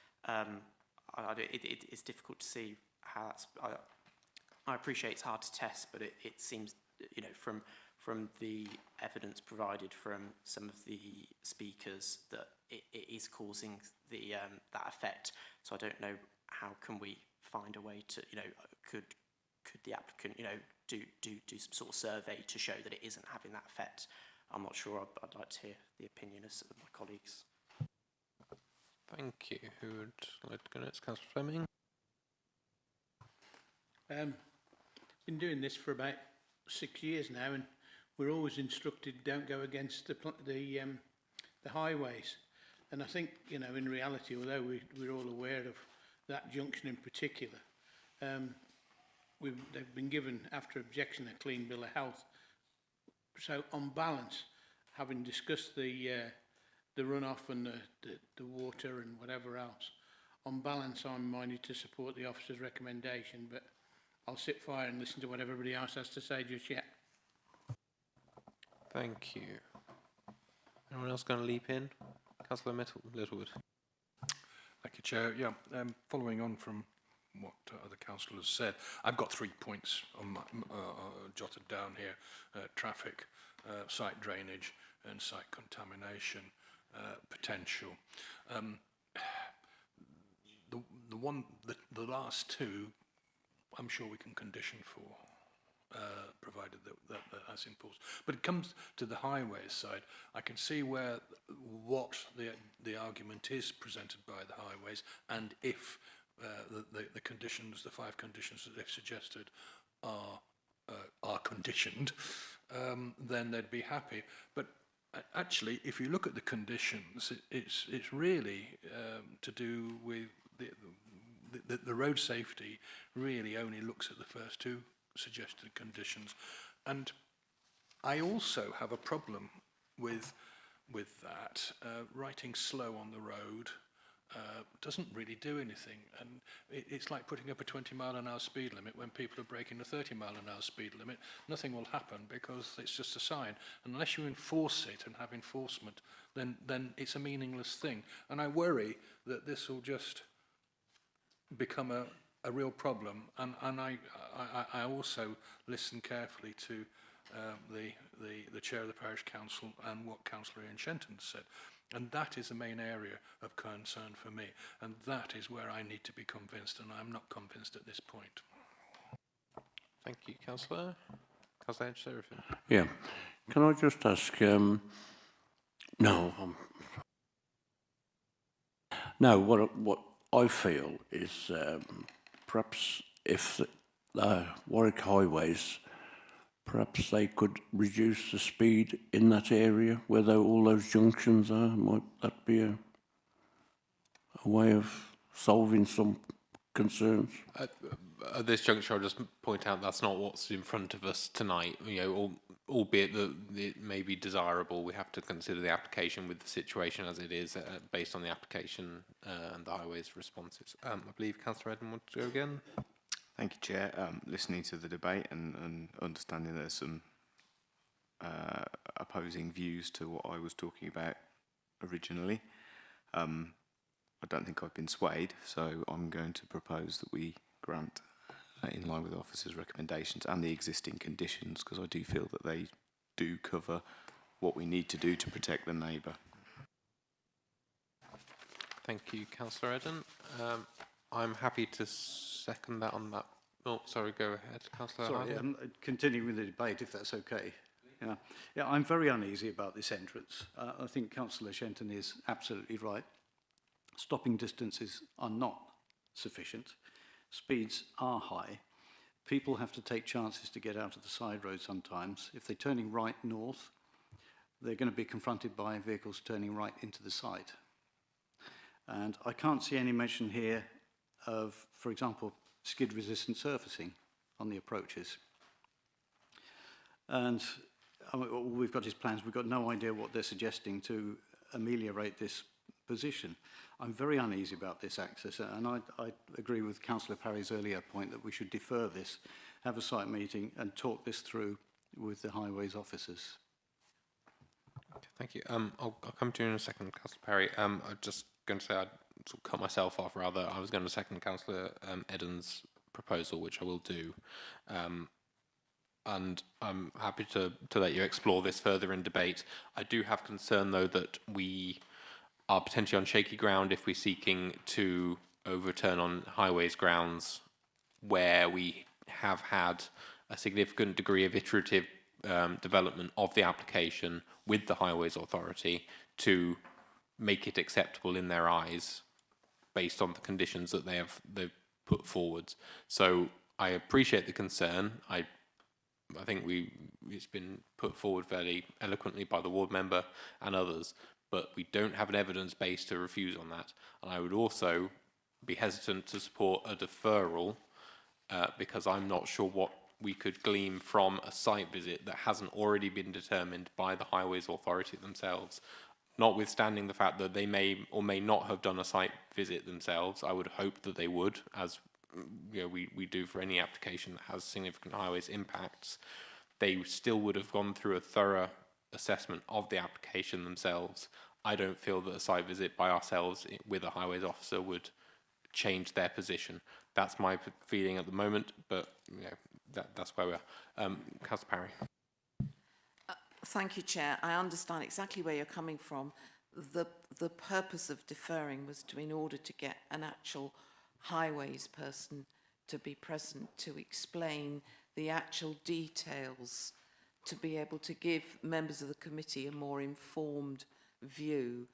It's difficult to see how that's. I appreciate it's hard to test, but it seems, you know, from the evidence provided from some of the speakers that it is causing the that effect. So I don't know how can we find a way to, you know, could the applicant, you know, do some sort of survey to show that it isn't having that effect. I'm not sure. I'd like to hear the opinion of my colleagues. Thank you. Who would like to go next? Councillor Fleming. Been doing this for about 6 years now, and we're always instructed don't go against the highways. And I think, you know, in reality, although we're all aware of that junction in particular, they've been given, after objection, a clean bill of health. So on balance, having discussed the runoff and the water and whatever else, on balance, I'm minded to support the officer's recommendation, but I'll sit fire and listen to what everybody else has to say just yet. Thank you. Anyone else going to leap in? Councillor Littlewood. Thank you, Chair. Yeah, following on from what other councillors said, I've got 3 points on my, jotted down here: traffic, site drainage, and site contamination potential. The last two, I'm sure we can condition for, provided that that's enforced. But it comes to the highway side. I can see what the argument is presented by the highways, and if the conditions, the 5 conditions that they've suggested, are conditioned, then they'd be happy. But actually, if you look at the conditions, it's really to do with the road safety. Really only looks at the first 2 suggested conditions, and I also have a problem with that. Writing slow on the road doesn't really do anything, and it's like putting up a 20-mile-an-hour speed limit when people are breaking the 30-mile-an-hour speed limit. Nothing will happen because it's just a sign. Unless you enforce it and have enforcement, then it's a meaningless thing. And I worry that this will just become a real problem. And I also listen carefully to the chair of the parish council and what Councillor Ian Shenton said. And that is the main area of concern for me. And that is where I need to be convinced, and I'm not convinced at this point. Thank you, Councillor. Councillor Sheriff. Yeah. Can I just ask, what I feel is perhaps if the Warwick highways, perhaps they could reduce the speed in that area where all those junctions are. Might that be a way of solving some concerns? At this juncture, I'll just point out that's not what's in front of us tonight. You know, albeit that it may be desirable, we have to consider the application with the situation as it is, based on the application and the highways responses. I believe Councillor Eden wants to go again. Thank you, Chair. Listening to the debate and understanding there's some opposing views to what I was talking about originally. I don't think I've been swayed, so I'm going to propose that we grant in line with the officer's recommendations and the existing conditions, because I do feel that they do cover what we need to do to protect the neighbour. Thank you, Councillor Eden. I'm happy to second that on that. Oh, sorry, go ahead, Councillor. Sorry, continuing with the debate, if that's okay. Yeah, I'm very uneasy about this entrance. I think Councillor Shenton is absolutely right. Stopping distances are not sufficient. Speeds are high. People have to take chances to get out of the side road sometimes. If they're turning right north, they're going to be confronted by vehicles turning right into the site. And I can't see any mention here of, for example, skid-resistant surfacing on the approaches. And all we've got is plans. We've got no idea what they're suggesting to ameliorate this position. I'm very uneasy about this access, and I agree with Councillor Parry's earlier point that we should defer this, have a site meeting and talk this through with the highways officers. Okay, thank you. I'll come to you in a second, Councillor Parry. I'm just going to say I'd sort of cut myself off, rather. I was going to second Councillor Eden's proposal, which I will do. And I'm happy to let you explore this further in debate. I do have concern, though, that we are potentially on shaky ground if we're seeking to overturn on highways grounds where we have had a significant degree of iterative development of the application with the Highways Authority to make it acceptable in their eyes based on the conditions that they've put forward. So I appreciate the concern. I think it's been put forward fairly eloquently by the ward member and others, but we don't have an evidence base to refuse on that. And I would also be hesitant to support a deferral because I'm not sure what we could glean from a site visit that hasn't already been determined by the Highways Authority themselves. Notwithstanding the fact that they may or may not have done a site visit themselves, I would hope that they would, as you know, we do for any application that has significant highways impacts. They still would have gone through a thorough assessment of the application themselves. I don't feel that a site visit by ourselves with a highways officer would change their position. That's my feeling at the moment, but you know, that's where we are. Councillor Parry. Thank you, Chair. I understand exactly where you're coming from. The purpose of deferring was in order to get an actual highways person to be present to explain the actual details, to be able to give members of the committee a more informed view.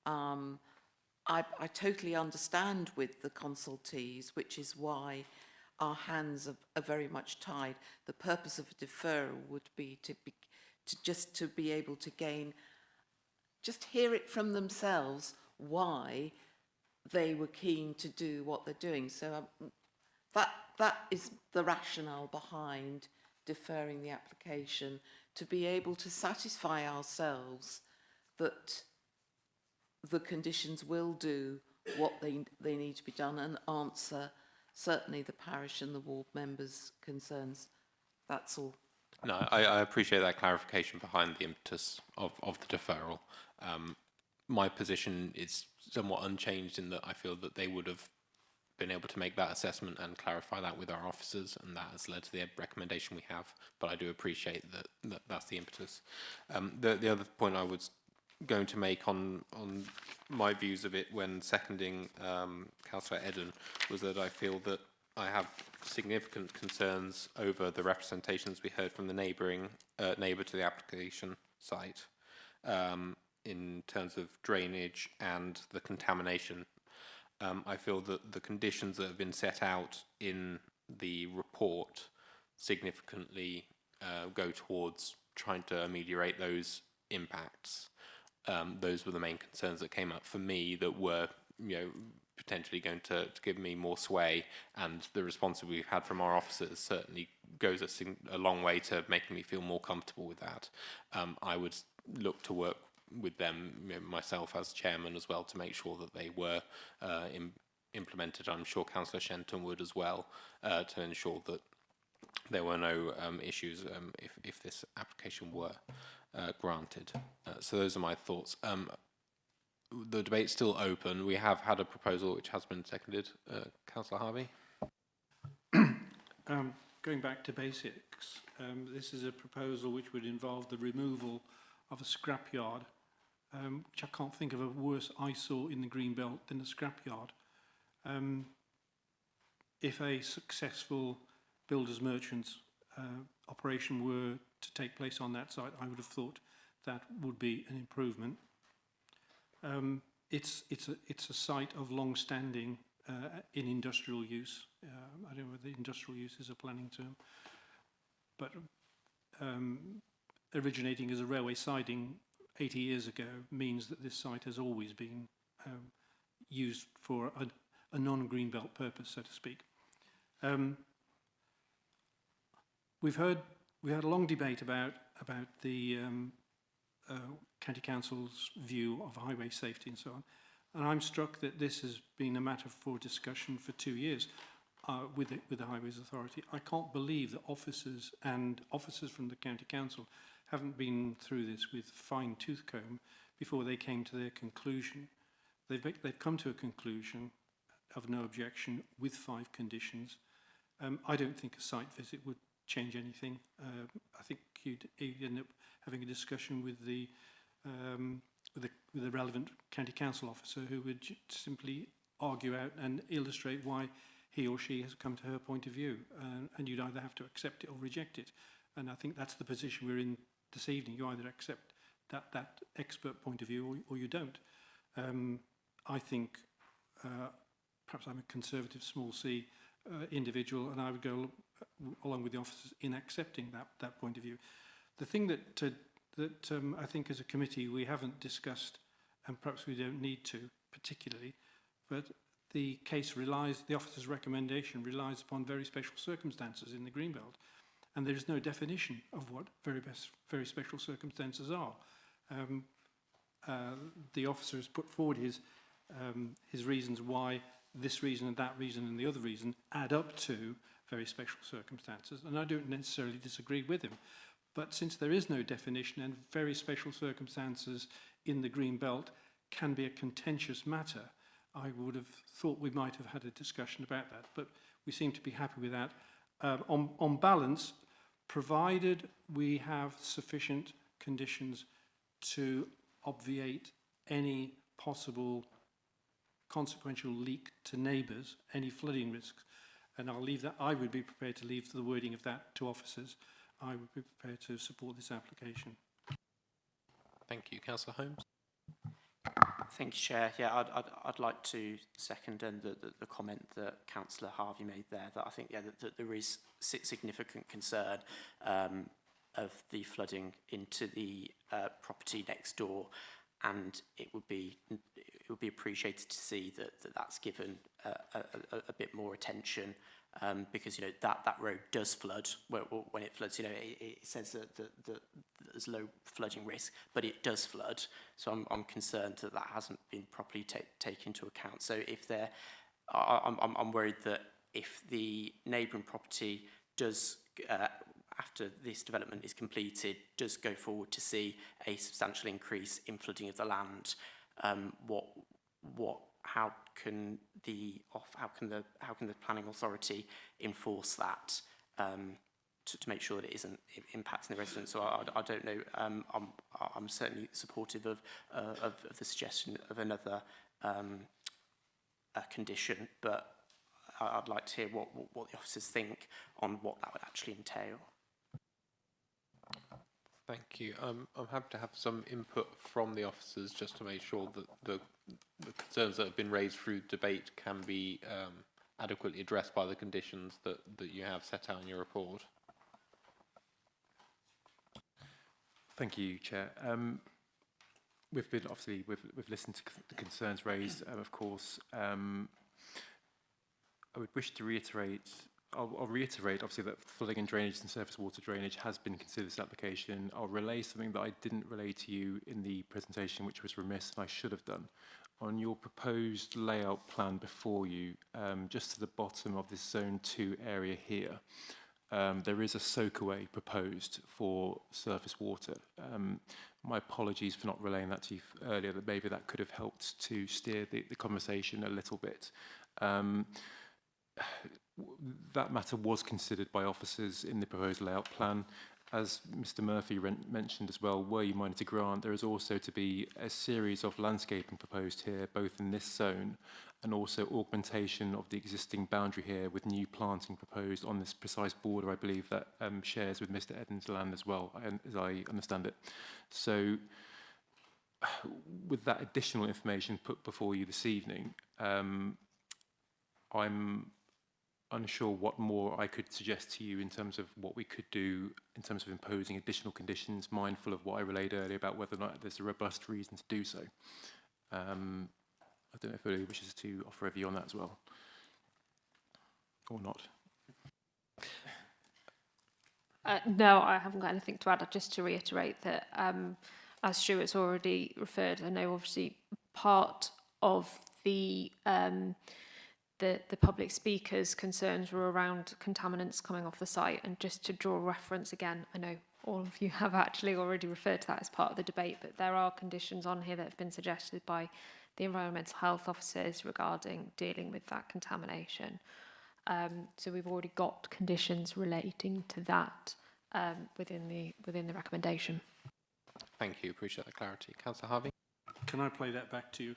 I totally understand with the consultees, which is why our hands are very much tied. The purpose of a deferral would be to be able to gain, just hear it from themselves why they were keen to do what they're doing. So that is the rationale behind deferring the application, to be able to satisfy ourselves that the conditions will do what they need to be done and answer certainly the parish and the ward members' concerns. That's all. No, I appreciate that clarification behind the impetus of the deferral. My position is somewhat unchanged in that I feel that they would have been able to make that assessment and clarify that with our officers, and that has led to the recommendation we have. But I do appreciate that that's the impetus. The other point I was going to make on my views of it when seconding Councillor Eden was that I feel that I have significant concerns over the representations we heard from the neighbour to the application site in terms of drainage and the contamination. I feel that the conditions that have been set out in the report significantly go towards trying to ameliorate those impacts. Those were the main concerns that came up for me that were, you know, potentially going to give me more sway, and the response that we've had from our officers certainly goes a long way to making me feel more comfortable with that. I would look to work with them, you know, myself as chairman as well, to make sure that they were implemented. I'm sure Councillor Shenton would as well, to ensure that there were no issues if this application were granted. So those are my thoughts. The debate's still open. We have had a proposal which has been seconded. Councillor Harvey? Going back to basics, this is a proposal which would involve the removal of a scrapyard, which I can't think of a worse eyesore in the Greenbelt than a scrapyard. If a successful builders merchant operation were to take place on that site, I would have thought that would be an improvement. It's a site of long-standing in industrial use. I don't know whether industrial use is a planning term, but originating as a railway siding 80 years ago means that this site has always been used for a non-greenbelt purpose, so to speak. We had a long debate about the County Council's view of highway safety and so on, and I'm struck that this has been a matter for discussion for 2 years with the Highways Authority. I can't believe that officers from the County Council haven't been through this with fine-tooth comb before they came to their conclusion. They've come to a conclusion of no objection with 5 conditions. I don't think a site visit would change anything. I think you'd end up having a discussion with the relevant county council officer, who would simply argue out and illustrate why he or she has come to her point of view, and you'd either have to accept it or reject it. And I think that's the position we're in this evening. You either accept that expert point of view or you don't. I think perhaps I'm a conservative small c individual, and I would go along with the officers in accepting that point of view. The thing that I think as a committee we haven't discussed, and perhaps we don't need to particularly, but the officer's recommendation relies upon very special circumstances in the Greenbelt, and there is no definition of what very special circumstances are. The officer has put forward his reasons why this reason and that reason and the other reason add up to very special circumstances, and I don't necessarily disagree with him. But since there is no definition, and very special circumstances in the Green Belt can be a contentious matter, I would have thought we might have had a discussion about that, but we seem to be happy with that. On balance, provided we have sufficient conditions to obviate any possible consequential leak to neighbours, any flooding risks, and I would be prepared to leave the wording of that to officers. I would be prepared to support this application. Thank you. Councillor Holmes? Thank you, Chair. Yeah, I'd like to second the comment that Councillor Harvey made there, that I think that there is significant concern of the flooding into the property next door, and it would be appreciated to see that's given a bit more attention, because that road does flood when it floods. It says that there's low flooding risk, but it does flood. So I'm concerned that hasn't been properly taken into account. So I'm worried that if the neighbouring property does, after this development is completed, does go forward to see a substantial increase in flooding of the land, how can the planning authority enforce that to make sure that it isn't impacting the residents? So I don't know. I'm certainly supportive of the suggestion of another condition, but I'd like to hear what the officers think on what that would actually entail. Thank you. I'm happy to have some input from the officers just to make sure that the concerns that have been raised through debate can be adequately addressed by the conditions that you have set out in your report. Thank you, Chair. We've listened to the concerns raised, of course. I would wish to reiterate. I'll reiterate, obviously, that flooding and drainage and surface water drainage has been considered this application. I'll relay something that I didn't relay to you in the presentation, which was remiss and I should have done. On your proposed layout plan before you, just to the bottom of this Zone 2 area here, there is a soakaway proposed for surface water. My apologies for not relaying that to you earlier, that maybe that could have helped to steer the conversation a little bit. That matter was considered by officers in the proposed layout plan. As Mr Murphy mentioned as well, were you minded to grant, there is also to be a series of landscaping proposed here, both in this zone and also augmentation of the existing boundary here with new planting proposed on this precise border, I believe that shares with Mr. Eden's land as well, as I understand it. So with that additional information put before you this evening, I'm unsure what more I could suggest to you in terms of what we could do in terms of imposing additional conditions, mindful of what I relayed earlier about whether or not there's a robust reason to do so. I don't know if anybody wishes to offer a view on that as well, or not. No, I haven't got anything to add. Just to reiterate that, as Stuart's already referred, I know obviously part of the public speaker's concerns were around contaminants coming off the site, and just to draw reference again, I know all of you have actually already referred to that as part of the debate, but there are conditions on here that have been suggested by the environmental health officers regarding dealing with that contamination. So we've already got conditions relating to that within the recommendation. Thank you. Appreciate the clarity. Councillor Harvey. Can I play that back to you?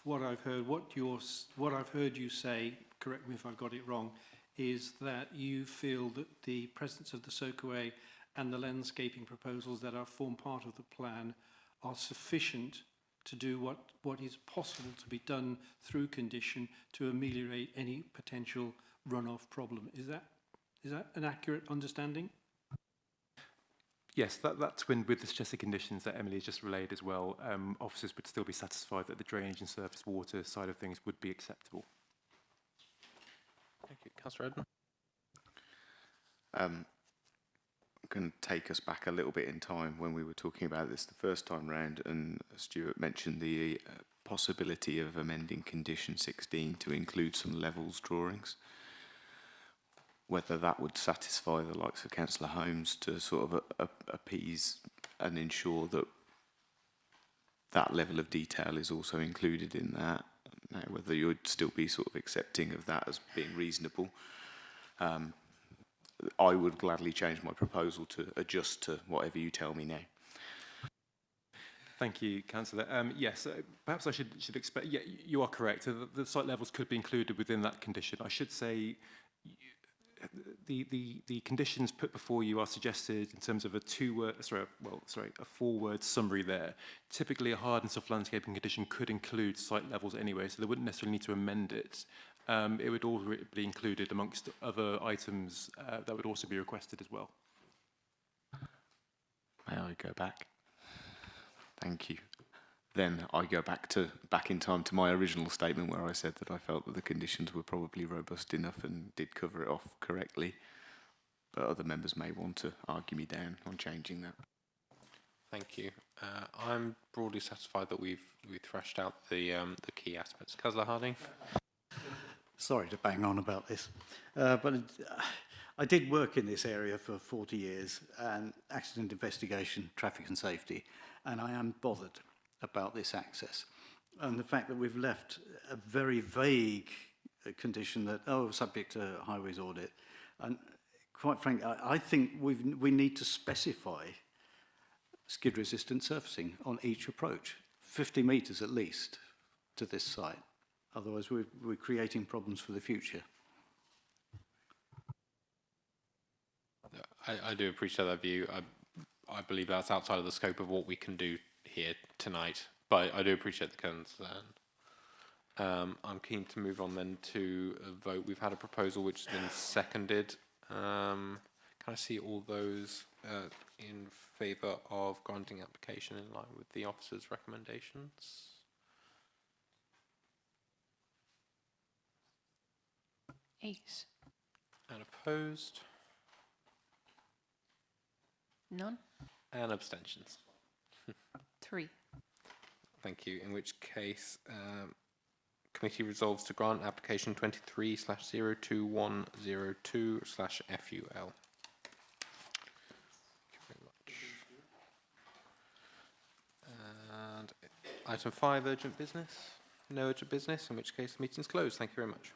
What I've heard you say, correct me if I've got it wrong, is that you feel that the presence of the soakaway and the landscaping proposals that form part of the plan are sufficient to do what is possible to be done through condition to ameliorate any potential runoff problem. Is that an accurate understanding? Yes, that's when, with the suggested conditions that Emily has just relayed as well, officers would still be satisfied that the drainage and surface water side of things would be acceptable. Thank you. Councillor Eden. I'm going to take us back a little bit in time when we were talking about this the first time round, and Stuart mentioned the possibility of amending condition 16 to include some levels drawings. Whether that would satisfy the likes of Councillor Holmes to sort of appease and ensure that that level of detail is also included in that. Now, whether you would still be sort of accepting of that as being reasonable, I would gladly change my proposal to adjust to whatever you tell me now. Thank you, Councillor. Yes, perhaps I should expect. Yeah, you are correct. The site levels could be included within that condition. I should say the conditions put before you are suggested in terms of a four-word summary there. Typically, a hard and soft landscaping condition could include site levels anyway, so they wouldn't necessarily need to amend it. It would already be included amongst other items that would also be requested as well. May I go back? Thank you. Then I go back in time to my original statement where I said that I felt that the conditions were probably robust enough and did cover it off correctly, but other members may want to argue me down on changing that. Thank you. I'm broadly satisfied that we've thrashed out the key aspects. Councillor Harding. Sorry to bang on about this, but I did work in this area for 40 years, and accident investigation, traffic and safety, and I am bothered about this access. And the fact that we've left a very vague condition that, subject to highways audit. And quite frankly, I think we need to specify skid resistant surfacing on each approach, 50 metres at least to this site. Otherwise, we're creating problems for the future. I do appreciate that view. I believe that's outside of the scope of what we can do here tonight, but I do appreciate the concern. I'm keen to move on then to a vote. We've had a proposal which has been seconded. Can I see all those in favour of granting application in line with the officer's recommendations? Eight. And opposed? None. And abstentions? 3. Thank you. In which case, committee resolves to grant application 23/02102/FUL. Thank you very much. And item 5, urgent business. No urgent business, in which case the meeting's closed. Thank you very much.